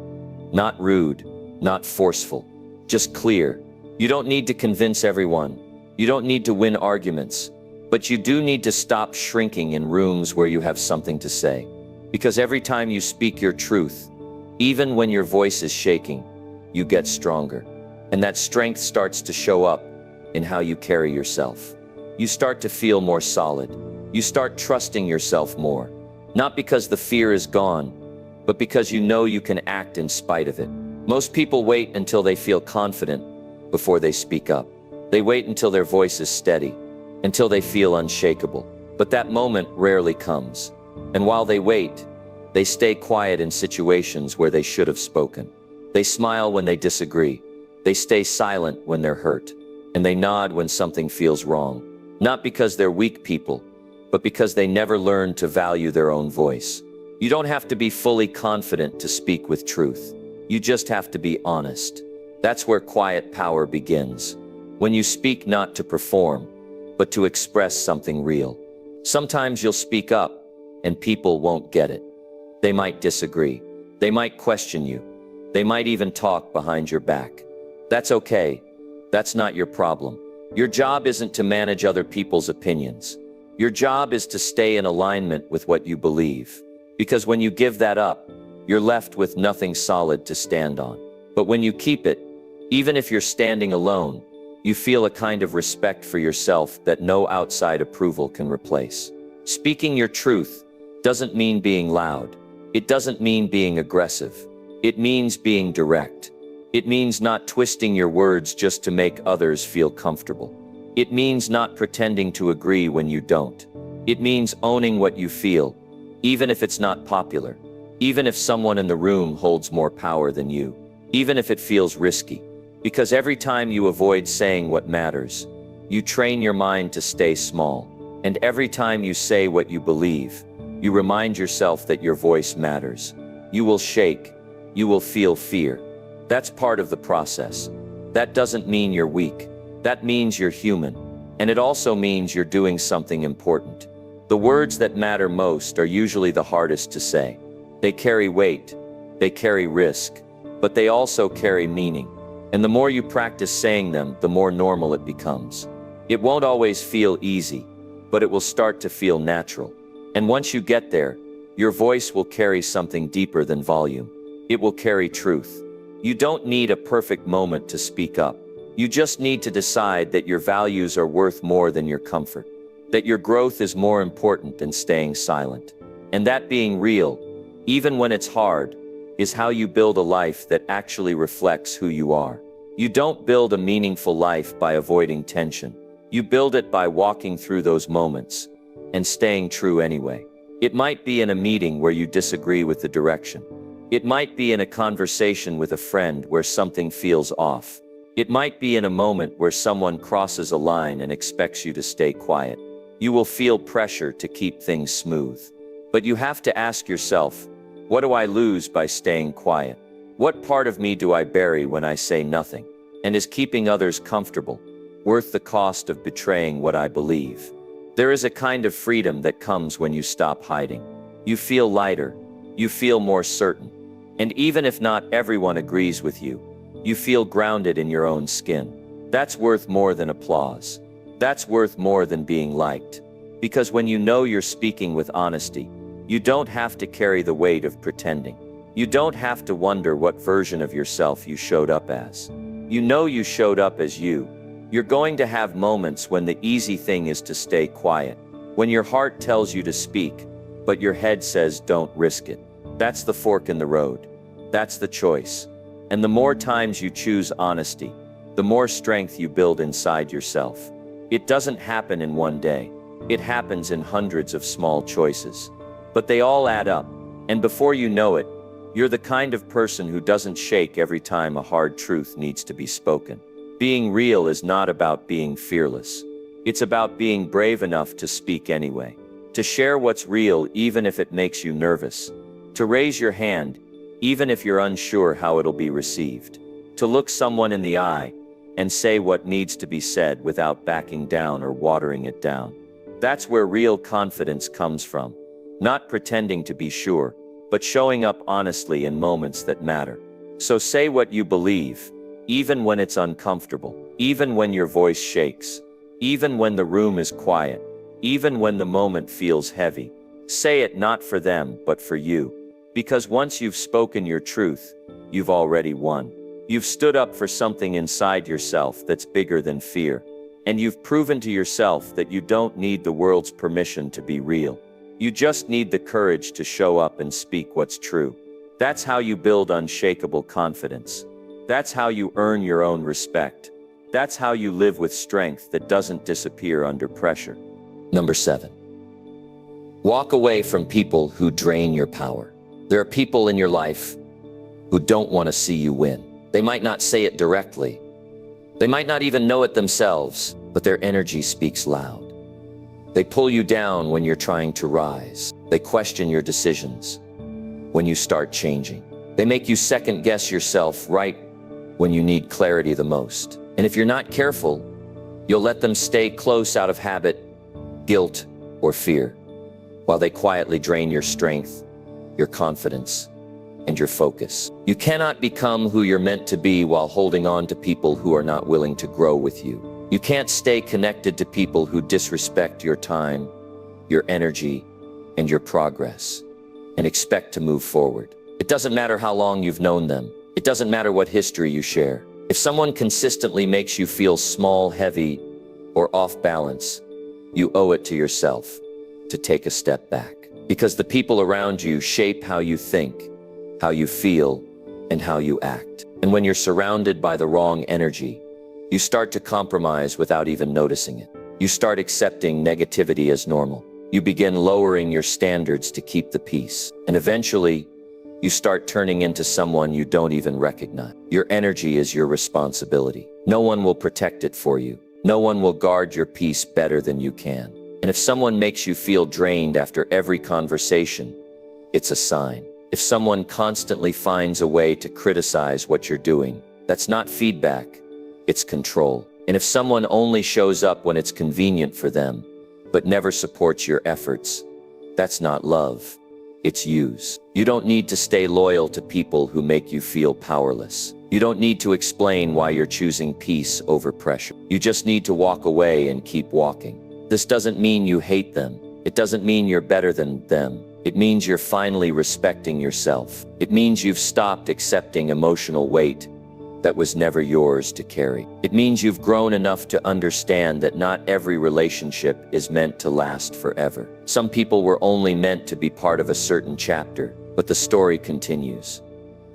Not rude, not forceful, just clear. You don't need to convince everyone. You don't need to win arguments. But you do need to stop shrinking in rooms where you have something to say. Because every time you speak your truth, even when your voice is shaking, you get stronger. And that strength starts to show up in how you carry yourself. You start to feel more solid. You start trusting yourself more. Not because the fear is gone, but because you know you can act in spite of it. Most people wait until they feel confident before they speak up. They wait until their voice is steady, until they feel unshakable. But that moment rarely comes. And while they wait, they stay quiet in situations where they should have spoken. They smile when they disagree. They stay silent when they're hurt. And they nod when something feels wrong. Not because they're weak people, but because they never learned to value their own voice. You don't have to be fully confident to speak with truth. You just have to be honest. That's where quiet power begins. When you speak not to perform, but to express something real. Sometimes you'll speak up, and people won't get it. They might disagree. They might question you. They might even talk behind your back. That's okay. That's not your problem. Your job isn't to manage other people's opinions. Your job is to stay in alignment with what you believe. Because when you give that up, you're left with nothing solid to stand on. But when you keep it, even if you're standing alone, you feel a kind of respect for yourself that no outside approval can replace. Speaking your truth doesn't mean being loud. It doesn't mean being aggressive. It means being direct. It means not twisting your words just to make others feel comfortable. It means not pretending to agree when you don't. It means owning what you feel, even if it's not popular, even if someone in the room holds more power than you, even if it feels risky. Because every time you avoid saying what matters, you train your mind to stay small. And every time you say what you believe, you remind yourself that your voice matters. You will shake. You will feel fear. That's part of the process. That doesn't mean you're weak. That means you're human. And it also means you're doing something important. The words that matter most are usually the hardest to say. They carry weight. They carry risk. But they also carry meaning. And the more you practice saying them, the more normal it becomes. It won't always feel easy, but it will start to feel natural. And once you get there, your voice will carry something deeper than volume. It will carry truth. You don't need a perfect moment to speak up. You just need to decide that your values are worth more than your comfort, that your growth is more important than staying silent. And that being real, even when it's hard, is how you build a life that actually reflects who you are. You don't build a meaningful life by avoiding tension. You build it by walking through those moments and staying true anyway. It might be in a meeting where you disagree with the direction. It might be in a conversation with a friend where something feels off. It might be in a moment where someone crosses a line and expects you to stay quiet. You will feel pressure to keep things smooth. But you have to ask yourself, what do I lose by staying quiet? What part of me do I bury when I say nothing? And is keeping others comfortable worth the cost of betraying what I believe? There is a kind of freedom that comes when you stop hiding. You feel lighter. You feel more certain. And even if not everyone agrees with you, you feel grounded in your own skin. That's worth more than applause. That's worth more than being liked. Because when you know you're speaking with honesty, you don't have to carry the weight of pretending. You don't have to wonder what version of yourself you showed up as. You know you showed up as you. You're going to have moments when the easy thing is to stay quiet, when your heart tells you to speak, but your head says don't risk it. That's the fork in the road. That's the choice. And the more times you choose honesty, the more strength you build inside yourself. It doesn't happen in one day. It happens in hundreds of small choices. But they all add up. And before you know it, you're the kind of person who doesn't shake every time a hard truth needs to be spoken. Being real is not about being fearless. It's about being brave enough to speak anyway. To share what's real even if it makes you nervous. To raise your hand even if you're unsure how it'll be received. To look someone in the eye and say what needs to be said without backing down or watering it down. That's where real confidence comes from. Not pretending to be sure, but showing up honestly in moments that matter. So say what you believe, even when it's uncomfortable, even when your voice shakes, even when the room is quiet, even when the moment feels heavy. Say it not for them, but for you. Because once you've spoken your truth, you've already won. You've stood up for something inside yourself that's bigger than fear. And you've proven to yourself that you don't need the world's permission to be real. You just need the courage to show up and speak what's true. That's how you build unshakable confidence. That's how you earn your own respect. That's how you live with strength that doesn't disappear under pressure. Number 7. Walk away from people who drain your power. There are people in your life who don't want to see you win. They might not say it directly. They might not even know it themselves, but their energy speaks loud. They pull you down when you're trying to rise. They question your decisions when you start changing. They make you second guess yourself right when you need clarity the most. And if you're not careful, you'll let them stay close out of habit, guilt, or fear, while they quietly drain your strength, your confidence, and your focus. You cannot become who you're meant to be while holding on to people who are not willing to grow with you. You can't stay connected to people who disrespect your time, your energy, and your progress, and expect to move forward. It doesn't matter how long you've known them. It doesn't matter what history you share. If someone consistently makes you feel small, heavy, or off balance, you owe it to yourself to take a step back. Because the people around you shape how you think, how you feel, and how you act. And when you're surrounded by the wrong energy, you start to compromise without even noticing it. You start accepting negativity as normal. You begin lowering your standards to keep the peace. And eventually, you start turning into someone you don't even recognize. Your energy is your responsibility. No one will protect it for you. No one will guard your peace better than you can. And if someone makes you feel drained after every conversation, it's a sign. If someone constantly finds a way to criticize what you're doing, that's not feedback, it's control. And if someone only shows up when it's convenient for them, but never supports your efforts, that's not love, it's use. You don't need to stay loyal to people who make you feel powerless. You don't need to explain why you're choosing peace over pressure. You just need to walk away and keep walking. This doesn't mean you hate them. It doesn't mean you're better than them. It means you're finally respecting yourself. It means you've stopped accepting emotional weight that was never yours to carry. It means you've grown enough to understand that not every relationship is meant to last forever. Some people were only meant to be part of a certain chapter, but the story continues.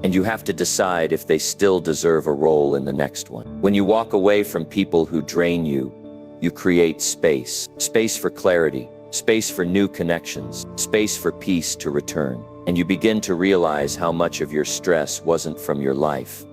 And you have to decide if they still deserve a role in the next one. When you walk away from people who drain you, you create space. Space for clarity, space for new connections, space for peace to return. And you begin to realize how much of your stress wasn't from your life,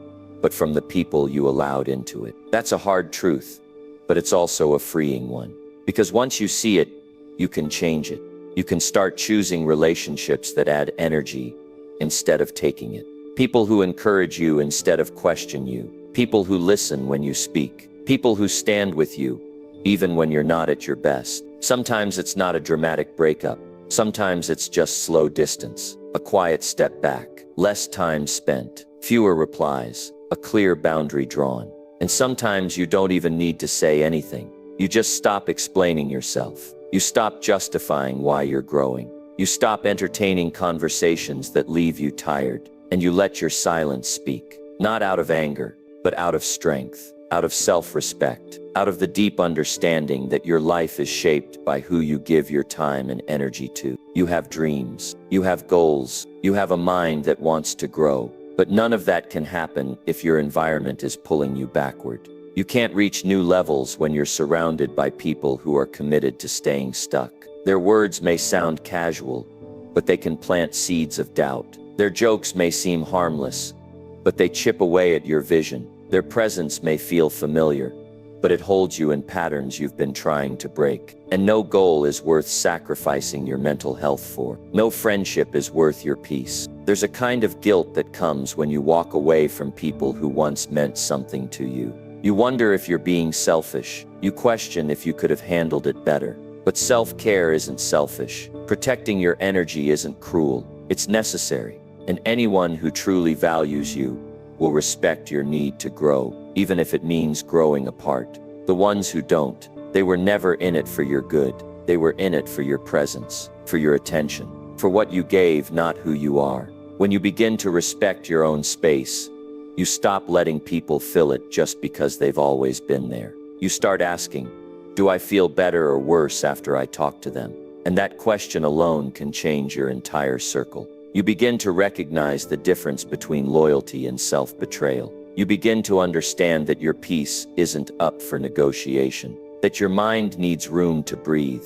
but from the people you allowed into it. That's a hard truth, but it's also a freeing one. Because once you see it, you can change it. You can start choosing relationships that add energy instead of taking it. People who encourage you instead of question you. People who listen when you speak. People who stand with you, even when you're not at your best. Sometimes it's not a dramatic breakup. Sometimes it's just slow distance, a quiet step back, less time spent, fewer replies, a clear boundary drawn. And sometimes you don't even need to say anything. You just stop explaining yourself. You stop justifying why you're growing. You stop entertaining conversations that leave you tired. And you let your silence speak, not out of anger, but out of strength, out of self-respect, out of the deep understanding that your life is shaped by who you give your time and energy to. You have dreams, you have goals, you have a mind that wants to grow, but none of that can happen if your environment is pulling you backward. You can't reach new levels when you're surrounded by people who are committed to staying stuck. Their words may sound casual, but they can plant seeds of doubt. Their jokes may seem harmless, but they chip away at your vision. Their presence may feel familiar, but it holds you in patterns you've been trying to break. And no goal is worth sacrificing your mental health for. No friendship is worth your peace. There's a kind of guilt that comes when you walk away from people who once meant something to you. You wonder if you're being selfish. You question if you could have handled it better. But self-care isn't selfish. Protecting your energy isn't cruel. It's necessary. And anyone who truly values you will respect your need to grow, even if it means growing apart. The ones who don't, they were never in it for your good. They were in it for your presence, for your attention, for what you gave, not who you are. When you begin to respect your own space, you stop letting people fill it just because they've always been there. You start asking, do I feel better or worse after I talk to them? And that question alone can change your entire circle. You begin to recognize the difference between loyalty and self-betrayal. You begin to understand that your peace isn't up for negotiation, that your mind needs room to breathe,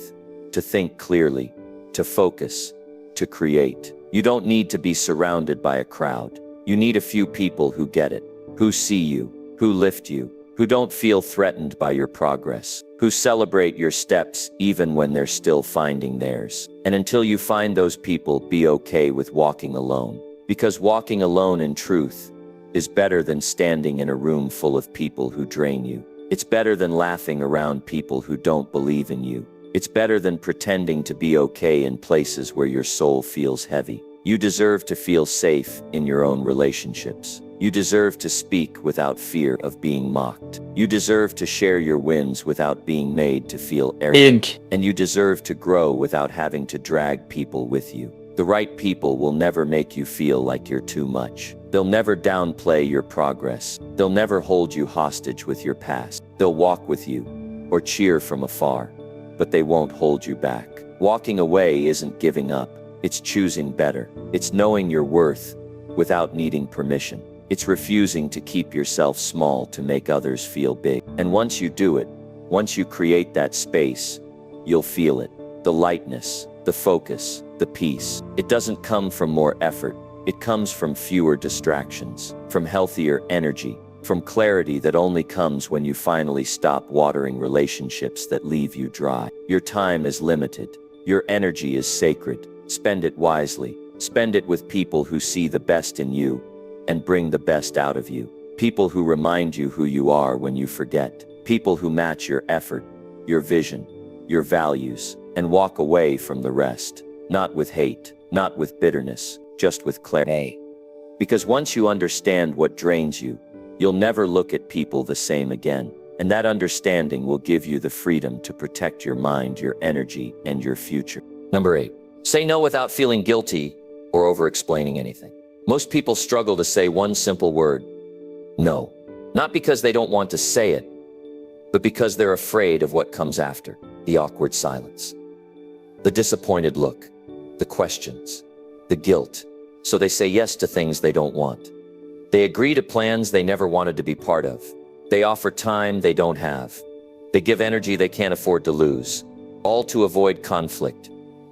to think clearly, to focus, to create. You don't need to be surrounded by a crowd. You need a few people who get it, who see you, who lift you, who don't feel threatened by your progress, who celebrate your steps even when they're still finding theirs. And until you find those people, be okay with walking alone. Because walking alone in truth is better than standing in a room full of people who drain you. It's better than laughing around people who don't believe in you. It's better than pretending to be okay in places where your soul feels heavy. You deserve to feel safe in your own relationships. You deserve to speak without fear of being mocked. You deserve to share your wins without being made to feel arrogant. And you deserve to grow without having to drag people with you. The right people will never make you feel like you're too much. They'll never downplay your progress. They'll never hold you hostage with your past. They'll walk with you or cheer from afar, but they won't hold you back. Walking away isn't giving up. It's choosing better. It's knowing your worth without needing permission. It's refusing to keep yourself small to make others feel big. And once you do it, once you create that space, you'll feel it. The lightness, the focus, the peace. It doesn't come from more effort. It comes from fewer distractions, from healthier energy, from clarity that only comes when you finally stop watering relationships that leave you dry. Your time is limited. Your energy is sacred. Spend it wisely. Spend it with people who see the best in you and bring the best out of you. People who remind you who you are when you forget. People who match your effort, your vision, your values, and walk away from the rest. Not with hate, not with bitterness, just with clarity. Because once you understand what drains you, you'll never look at people the same again. And that understanding will give you the freedom to protect your mind, your energy, and your future. Number 8, say no without feeling guilty or over-explaining anything. Most people struggle to say one simple word, no. Not because they don't want to say it, but because they're afraid of what comes after. The awkward silence, the disappointed look, the questions, the guilt. So they say yes to things they don't want. They agree to plans they never wanted to be part of. They offer time they don't have. They give energy they can't afford to lose, all to avoid conflict,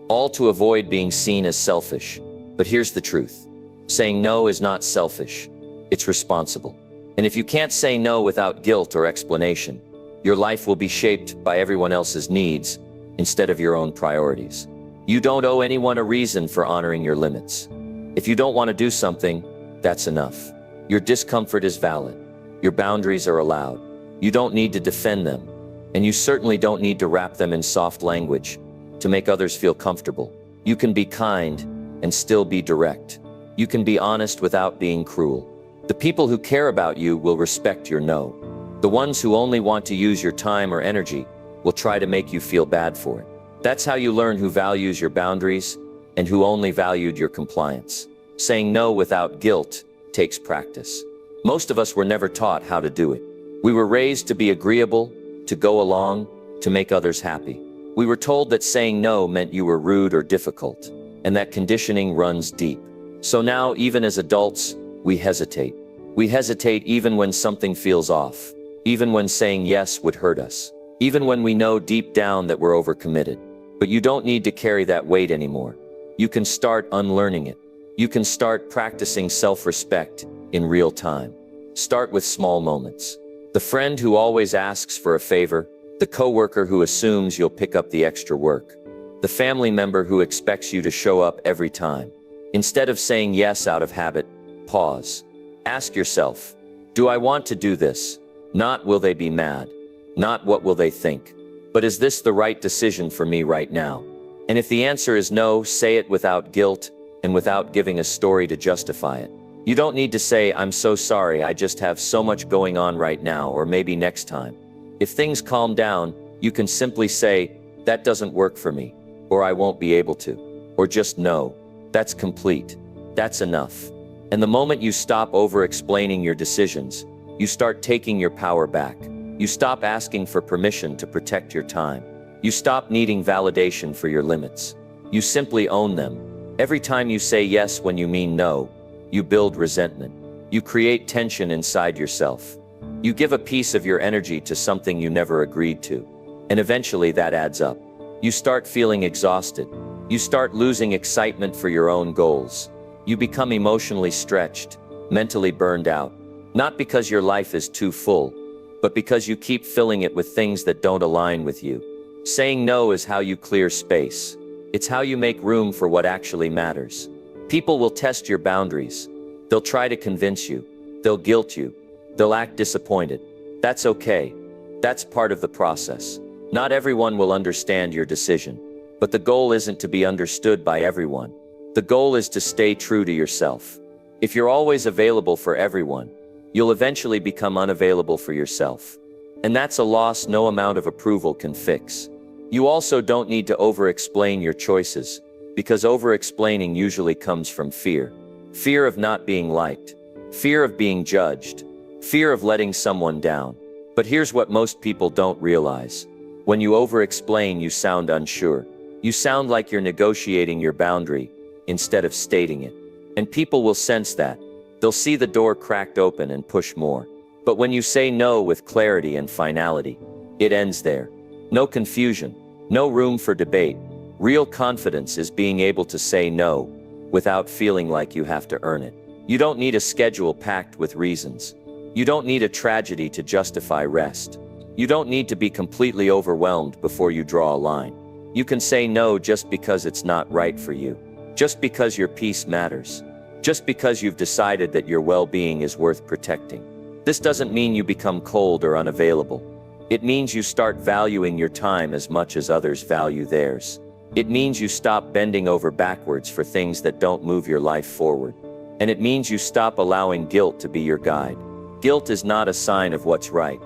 all to avoid being seen as selfish. But here's the truth. Saying no is not selfish. It's responsible. And if you can't say no without guilt or explanation, your life will be shaped by everyone else's needs instead of your own priorities. You don't owe anyone a reason for honoring your limits. If you don't want to do something, that's enough. Your discomfort is valid. Your boundaries are allowed. You don't need to defend them. And you certainly don't need to wrap them in soft language to make others feel comfortable. You can be kind and still be direct. You can be honest without being cruel. The people who care about you will respect your no. The ones who only want to use your time or energy will try to make you feel bad for it. That's how you learn who values your boundaries and who only valued your compliance. Saying no without guilt takes practice. Most of us were never taught how to do it. We were raised to be agreeable, to go along, to make others happy. We were told that saying no meant you were rude or difficult, and that conditioning runs deep. So now, even as adults, we hesitate. We hesitate even when something feels off, even when saying yes would hurt us, even when we know deep down that we're overcommitted. But you don't need to carry that weight anymore. You can start unlearning it. You can start practicing self-respect in real time. Start with small moments. The friend who always asks for a favor, the coworker who assumes you'll pick up the extra work, the family member who expects you to show up every time. Instead of saying yes out of habit, pause. Ask yourself, do I want to do this? Not will they be mad? Not what will they think? But is this the right decision for me right now? And if the answer is no, say it without guilt and without giving a story to justify it. You don't need to say, I'm so sorry, I just have so much going on right now, or maybe next time. If things calm down, you can simply say, that doesn't work for me, or I won't be able to, or just no. That's complete. That's enough. And the moment you stop over-explaining your decisions, you start taking your power back. You stop asking for permission to protect your time. You stop needing validation for your limits. You simply own them. Every time you say yes when you mean no, you build resentment. You create tension inside yourself. You give a piece of your energy to something you never agreed to. And eventually that adds up. You start feeling exhausted. You start losing excitement for your own goals. You become emotionally stretched, mentally burned out. Not because your life is too full, but because you keep filling it with things that don't align with you. Saying no is how you clear space. It's how you make room for what actually matters. People will test your boundaries. They'll try to convince you. They'll guilt you. They'll act disappointed. That's okay. That's part of the process. Not everyone will understand your decision, but the goal isn't to be understood by everyone. The goal is to stay true to yourself. If you're always available for everyone, you'll eventually become unavailable for yourself. And that's a loss no amount of approval can fix. You also don't need to over-explain your choices, because over-explaining usually comes from fear. Fear of not being liked. Fear of being judged. Fear of letting someone down. But here's what most people don't realize. When you over-explain, you sound unsure. You sound like you're negotiating your boundary instead of stating it. And people will sense that. They'll see the door cracked open and push more. But when you say no with clarity and finality, it ends there. No confusion, no room for debate. Real confidence is being able to say no without feeling like you have to earn it. You don't need a schedule packed with reasons. You don't need a tragedy to justify rest. You don't need to be completely overwhelmed before you draw a line. You can say no just because it's not right for you. Just because your peace matters. Just because you've decided that your well-being is worth protecting. This doesn't mean you become cold or unavailable. It means you start valuing your time as much as others value theirs. It means you stop bending over backwards for things that don't move your life forward. And it means you stop allowing guilt to be your guide. Guilt is not a sign of what's right.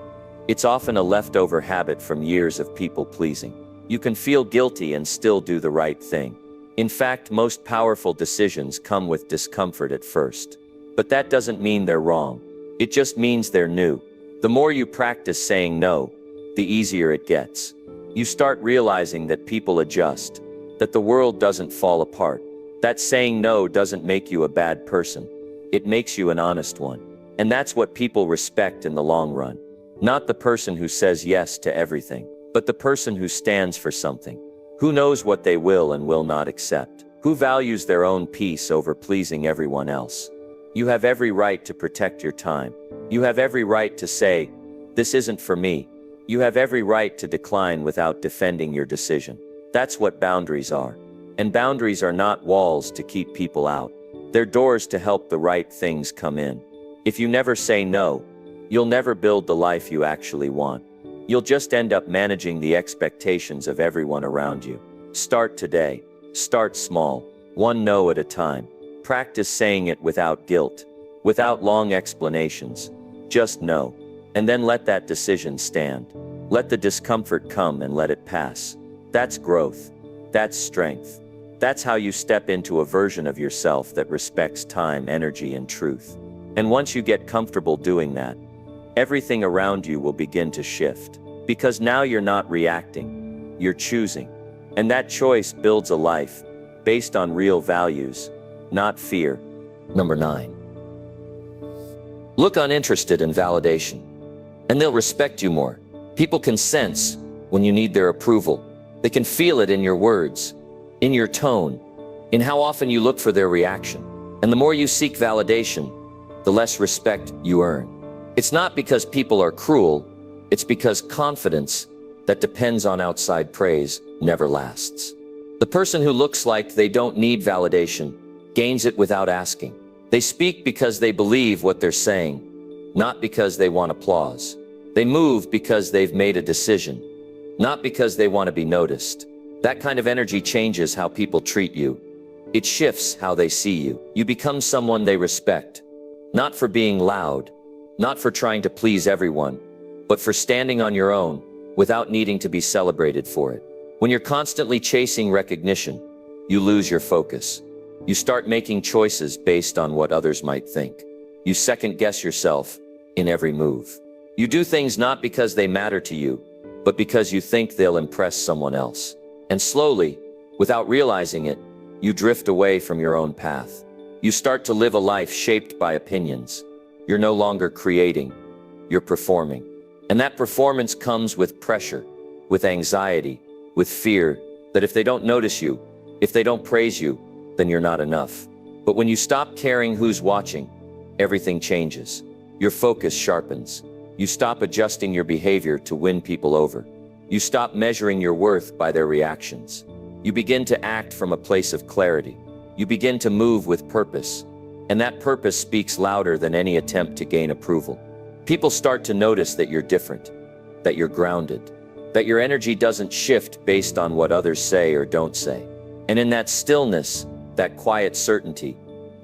It's often a leftover habit from years of people-pleasing. You can feel guilty and still do the right thing. In fact, most powerful decisions come with discomfort at first. But that doesn't mean they're wrong. It just means they're new. The more you practice saying no, the easier it gets. You start realizing that people adjust, that the world doesn't fall apart, that saying no doesn't make you a bad person. It makes you an honest one. And that's what people respect in the long run. Not the person who says yes to everything, but the person who stands for something, who knows what they will and will not accept, who values their own peace over pleasing everyone else. You have every right to protect your time. You have every right to say, "This isn't for me." You have every right to decline without defending your decision. That's what boundaries are. And boundaries are not walls to keep people out. They're doors to help the right things come in. If you never say no, you'll never build the life you actually want. You'll just end up managing the expectations of everyone around you. Start today. Start small, one no at a time. Practice saying it without guilt, without long explanations. Just no. And then let that decision stand. Let the discomfort come and let it pass. That's growth. That's strength. That's how you step into a version of yourself that respects time, energy, and truth. And once you get comfortable doing that, everything around you will begin to shift. Because now you're not reacting, you're choosing. And that choice builds a life based on real values, not fear. Number 9. Look uninterested in validation, and they'll respect you more. People can sense when you need their approval. They can feel it in your words, in your tone, in how often you look for their reaction. And the more you seek validation, the less respect you earn. It's not because people are cruel, it's because confidence that depends on outside praise never lasts. The person who looks like they don't need validation gains it without asking. They speak because they believe what they're saying, not because they want applause. They move because they've made a decision, not because they want to be noticed. That kind of energy changes how people treat you. It shifts how they see you. You become someone they respect, not for being loud, not for trying to please everyone, but for standing on your own without needing to be celebrated for it. When you're constantly chasing recognition, you lose your focus. You start making choices based on what others might think. You second-guess yourself in every move. You do things not because they matter to you, but because you think they'll impress someone else. And slowly, without realizing it, you drift away from your own path. You start to live a life shaped by opinions. You're no longer creating, you're performing. And that performance comes with pressure, with anxiety, with fear that if they don't notice you, if they don't praise you, then you're not enough. But when you stop caring who's watching, everything changes. Your focus sharpens. You stop adjusting your behavior to win people over. You stop measuring your worth by their reactions. You begin to act from a place of clarity. You begin to move with purpose. And that purpose speaks louder than any attempt to gain approval. People start to notice that you're different, that you're grounded, that your energy doesn't shift based on what others say or don't say. And in that stillness, that quiet certainty,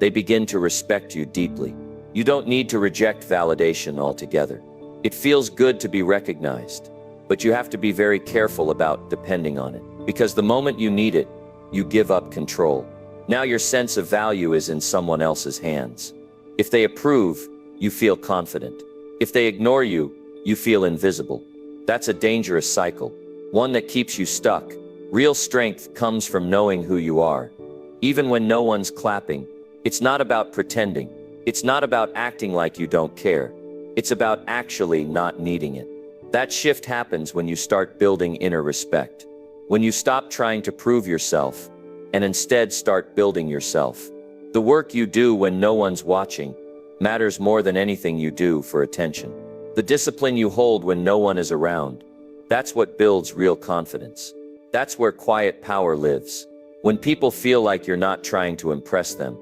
they begin to respect you deeply. You don't need to reject validation altogether. It feels good to be recognized, but you have to be very careful about depending on it, because the moment you need it, you give up control. Now your sense of value is in someone else's hands. If they approve, you feel confident. If they ignore you, you feel invisible. That's a dangerous cycle, one that keeps you stuck. Real strength comes from knowing who you are. Even when no one's clapping, it's not about pretending. It's not about acting like you don't care. It's about actually not needing it. That shift happens when you start building inner respect. When you stop trying to prove yourself and instead start building yourself. The work you do when no one's watching matters more than anything you do for attention. The discipline you hold when no one is around, that's what builds real confidence. That's where quiet power lives. When people feel like you're not trying to impress them,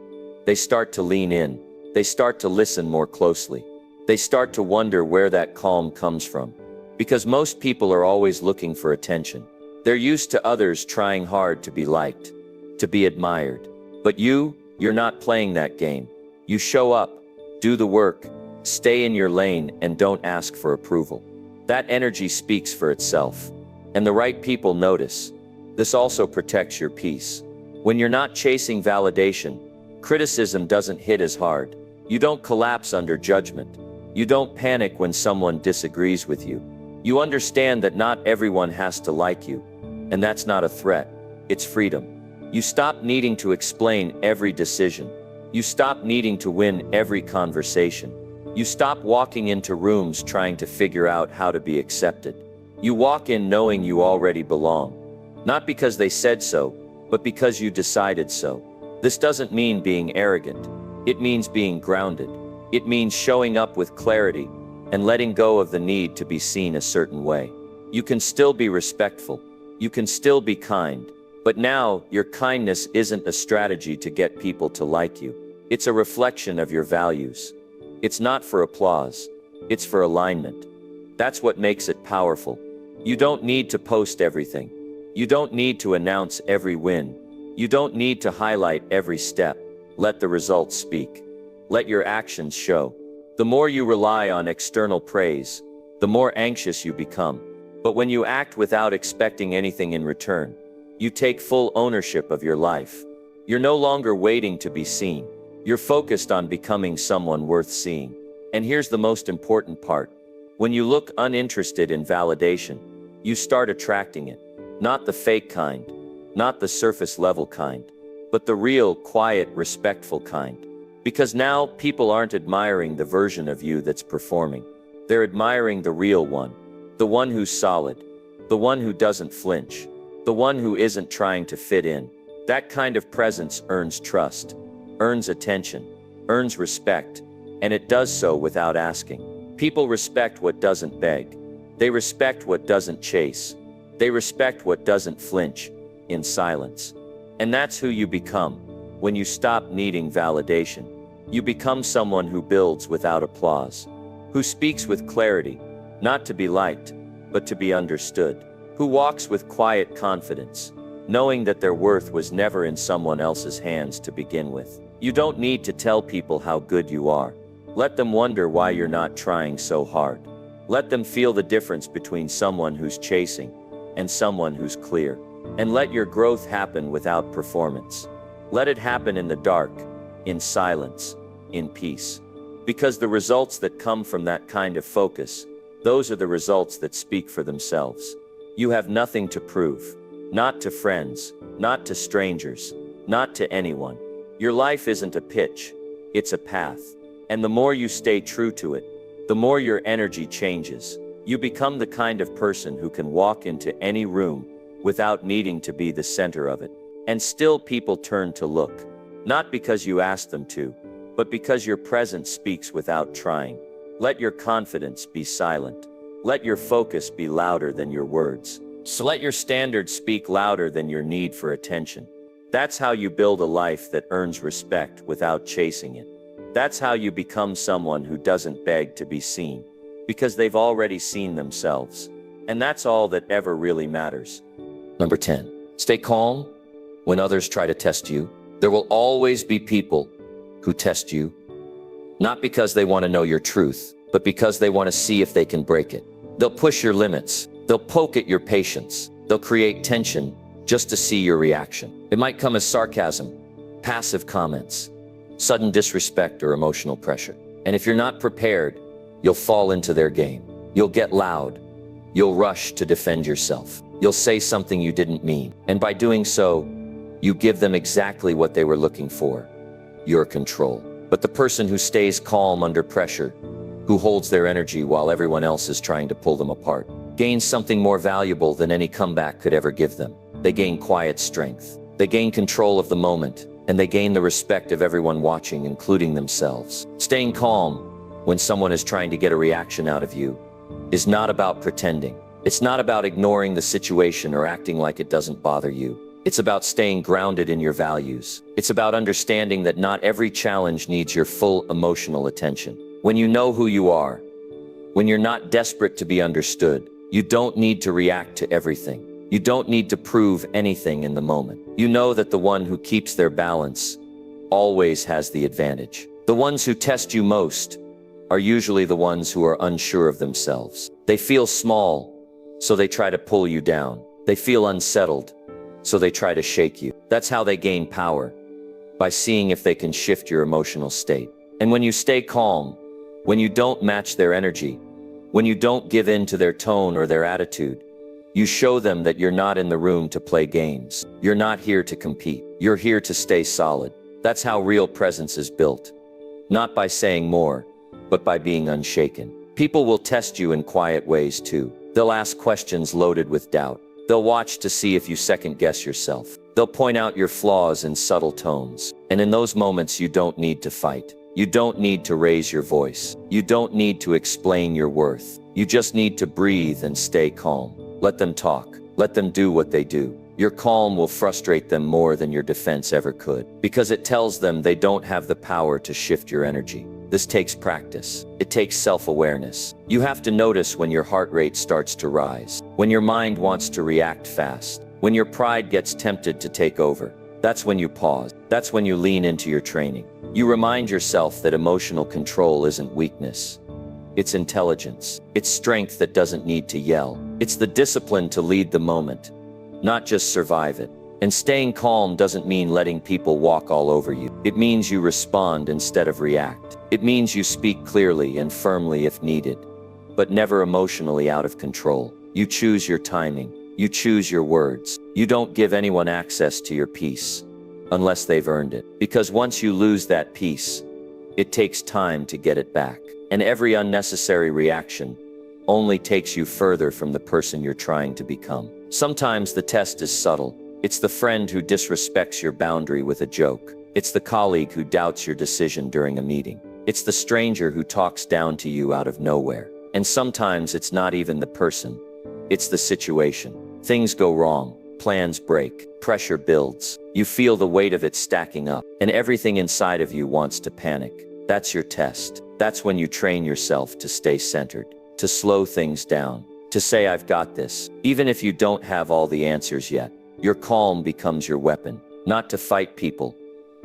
they start to lean in. They start to listen more closely. They start to wonder where that calm comes from. Because most people are always looking for attention. They're used to others trying hard to be liked, to be admired. But you're not playing that game. You show up, do the work, stay in your lane, and don't ask for approval. That energy speaks for itself. And the right people notice. This also protects your peace. When you're not chasing validation, criticism doesn't hit as hard. You don't collapse under judgment. You don't panic when someone disagrees with you. You understand that not everyone has to like you. And that's not a threat. It's freedom. You stop needing to explain every decision. You stop needing to win every conversation. You stop walking into rooms trying to figure out how to be accepted. You walk in knowing you already belong. Not because they said so, but because you decided so. This doesn't mean being arrogant. It means being grounded. It means showing up with clarity and letting go of the need to be seen a certain way. You can still be respectful. You can still be kind. But now, your kindness isn't a strategy to get people to like you. It's a reflection of your values. It's not for applause. It's for alignment. That's what makes it powerful. You don't need to post everything. You don't need to announce every win. You don't need to highlight every step. Let the results speak. Let your actions show. The more you rely on external praise, the more anxious you become. But when you act without expecting anything in return, you take full ownership of your life. You're no longer waiting to be seen. You're focused on becoming someone worth seeing. And here's the most important part. When you look uninterested in validation, you start attracting it. Not the fake kind, not the surface level kind, but the real, quiet, respectful kind. Because now people aren't admiring the version of you that's performing. They're admiring the real one. The one who's solid. The one who doesn't flinch. The one who isn't trying to fit in. That kind of presence earns trust, earns attention, earns respect, and it does so without asking. People respect what doesn't beg. They respect what doesn't chase. They respect what doesn't flinch in silence. And that's who you become when you stop needing validation. You become someone who builds without applause, who speaks with clarity, not to be liked, but to be understood, who walks with quiet confidence, knowing that their worth was never in someone else's hands to begin with. You don't need to tell people how good you are. Let them wonder why you're not trying so hard. Let them feel the difference between someone who's chasing and someone who's clear. And let your growth happen without performance. Let it happen in the dark, in silence, in peace. Because the results that come from that kind of focus, those are the results that speak for themselves. You have nothing to prove. Not to friends, not to strangers, not to anyone. Your life isn't a pitch, it's a path. And the more you stay true to it, the more your energy changes. You become the kind of person who can walk into any room without needing to be the center of it. And still people turn to look. Not because you ask them to, but because your presence speaks without trying. Let your confidence be silent. Let your focus be louder than your words. So let your standards speak louder than your need for attention. That's how you build a life that earns respect without chasing it. That's how you become someone who doesn't beg to be seen, because they've already seen themselves. And that's all that ever really matters. Number 10, stay calm when others try to test you. There will always be people who test you? Not because they want to know your truth, but because they want to see if they can break it. They'll push your limits. They'll poke at your patience. They'll create tension just to see your reaction. It might come as sarcasm, passive comments, sudden disrespect, or emotional pressure. And if you're not prepared, you'll fall into their game. You'll get loud. You'll rush to defend yourself. You'll say something you didn't mean. And by doing so, you give them exactly what they were looking for, your control. But the person who stays calm under pressure, who holds their energy while everyone else is trying to pull them apart, gains something more valuable than any comeback could ever give them. They gain quiet strength. They gain control of the moment, and they gain the respect of everyone watching, including themselves. Staying calm when someone is trying to get a reaction out of you is not about pretending. It's not about ignoring the situation or acting like it doesn't bother you. It's about staying grounded in your values. It's about understanding that not every challenge needs your full emotional attention. When you know who you are, when you're not desperate to be understood, you don't need to react to everything. You don't need to prove anything in the moment. You know that the one who keeps their balance always has the advantage. The ones who test you most are usually the ones who are unsure of themselves. They feel small, so they try to pull you down. They feel unsettled, so they try to shake you. That's how they gain power, by seeing if they can shift your emotional state. And when you stay calm, when you don't match their energy, when you don't give in to their tone or their attitude, you show them that you're not in the room to play games. You're not here to compete. You're here to stay solid. That's how real presence is built. Not by saying more, but by being unshaken. People will test you in quiet ways too. They'll ask questions loaded with doubt. They'll watch to see if you second-guess yourself. They'll point out your flaws in subtle tones. And in those moments, you don't need to fight. You don't need to raise your voice. You don't need to explain your worth. You just need to breathe and stay calm. Let them talk. Let them do what they do. Your calm will frustrate them more than your defense ever could, because it tells them they don't have the power to shift your energy. This takes practice. It takes self-awareness. You have to notice when your heart rate starts to rise, when your mind wants to react fast, when your pride gets tempted to take over. That's when you pause. That's when you lean into your training. You remind yourself that emotional control isn't weakness. It's intelligence. It's strength that doesn't need to yell. It's the discipline to lead the moment, not just survive it. And staying calm doesn't mean letting people walk all over you. It means you respond instead of react. It means you speak clearly and firmly if needed, but never emotionally out of control. You choose your timing. You choose your words. You don't give anyone access to your peace unless they've earned it. Because once you lose that peace, it takes time to get it back. And every unnecessary reaction only takes you further from the person you're trying to become. Sometimes the test is subtle. It's the friend who disrespects your boundary with a joke. It's the colleague who doubts your decision during a meeting. It's the stranger who talks down to you out of nowhere. And sometimes it's not even the person. It's the situation. Things go wrong. Plans break. Pressure builds. You feel the weight of it stacking up, and everything inside of you wants to panic. That's your test. That's when you train yourself to stay centered, to slow things down, to say, I've got this. Even if you don't have all the answers yet, your calm becomes your weapon, not to fight people,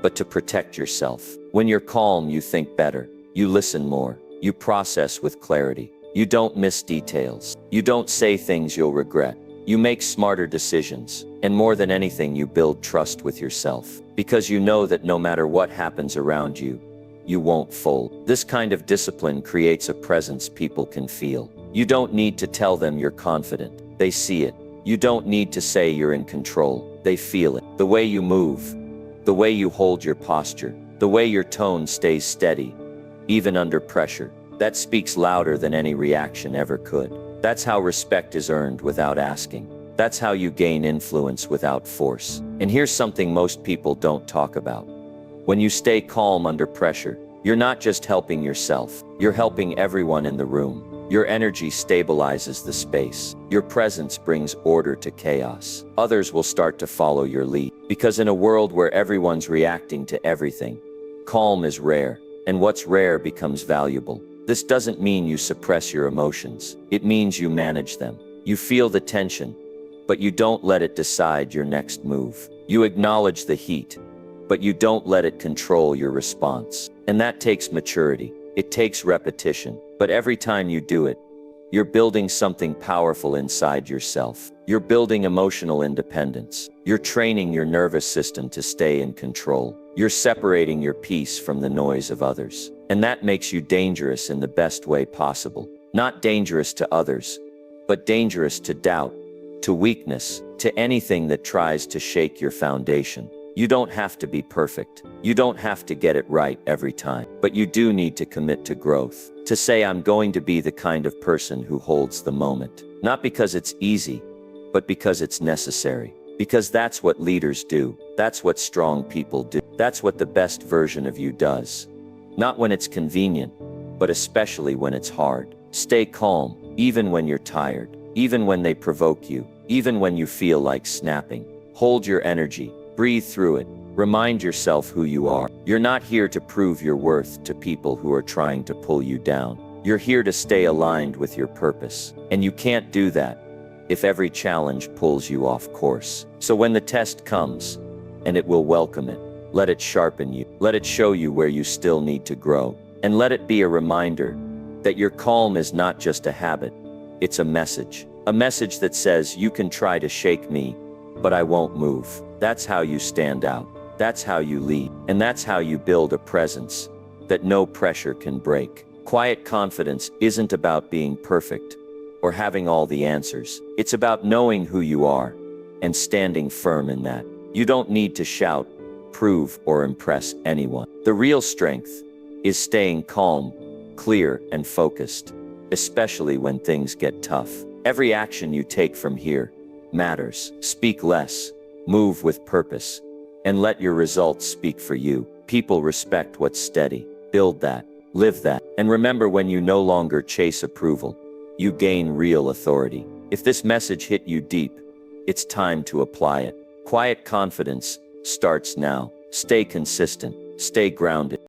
but to protect yourself. When you're calm, you think better. You listen more. You process with clarity. You don't miss details. You don't say things you'll regret. You make smarter decisions. And more than anything, you build trust with yourself, because you know that no matter what happens around you, you won't fold. This kind of discipline creates a presence people can feel. You don't need to tell them you're confident. They see it. You don't need to say you're in control. They feel it. The way you move, the way you hold your posture, the way your tone stays steady, even under pressure, that speaks louder than any reaction ever could. That's how respect is earned without asking. That's how you gain influence without force. And here's something most people don't talk about. When you stay calm under pressure, you're not just helping yourself, you're helping everyone in the room. Your energy stabilizes the space. Your presence brings order to chaos. Others will start to follow your lead. Because in a world where everyone's reacting to everything, calm is rare, and what's rare becomes valuable. This doesn't mean you suppress your emotions. It means you manage them. You feel the tension, but you don't let it decide your next move. You acknowledge the heat, but you don't let it control your response. And that takes maturity. It takes repetition. But every time you do it, you're building something powerful inside yourself. You're building emotional independence. You're training your nervous system to stay in control. You're separating your peace from the noise of others. And that makes you dangerous in the best way possible. Not dangerous to others, but dangerous to doubt, to weakness, to anything that tries to shake your foundation. You don't have to be perfect. You don't have to get it right every time. But you do need to commit to growth. To say, I'm going to be the kind of person who holds the moment. Not because it's easy, but because it's necessary. Because that's what leaders do. That's what strong people do. That's what the best version of you does. Not when it's convenient, but especially when it's hard. Stay calm, even when you're tired. Even when they provoke you. Even when you feel like snapping. Hold your energy. Breathe through it. Remind yourself who you are. You're not here to prove your worth to people who are trying to pull you down. You're here to stay aligned with your purpose. And you can't do that if every challenge pulls you off course. So when the test comes, and it will welcome it, let it sharpen you. Let it show you where you still need to grow. And let it be a reminder that your calm is not just a habit. It's a message. A message that says, you can try to shake me, but I won't move. That's how you stand out. That's how you lead. And that's how you build a presence that no pressure can break. Quiet confidence isn't about being perfect or having all the answers. It's about knowing who you are and standing firm in that. You don't need to shout, prove, or impress anyone. The real strength is staying calm, clear, and focused, especially when things get tough. Every action you take from here matters. Speak less. Move with purpose, and let your results speak for you. People respect what's steady. Build that, live that, and remember, when you no longer chase approval, you gain real authority. If this message hit you deep, it's time to apply it. Quiet confidence starts now. Stay consistent, stay grounded.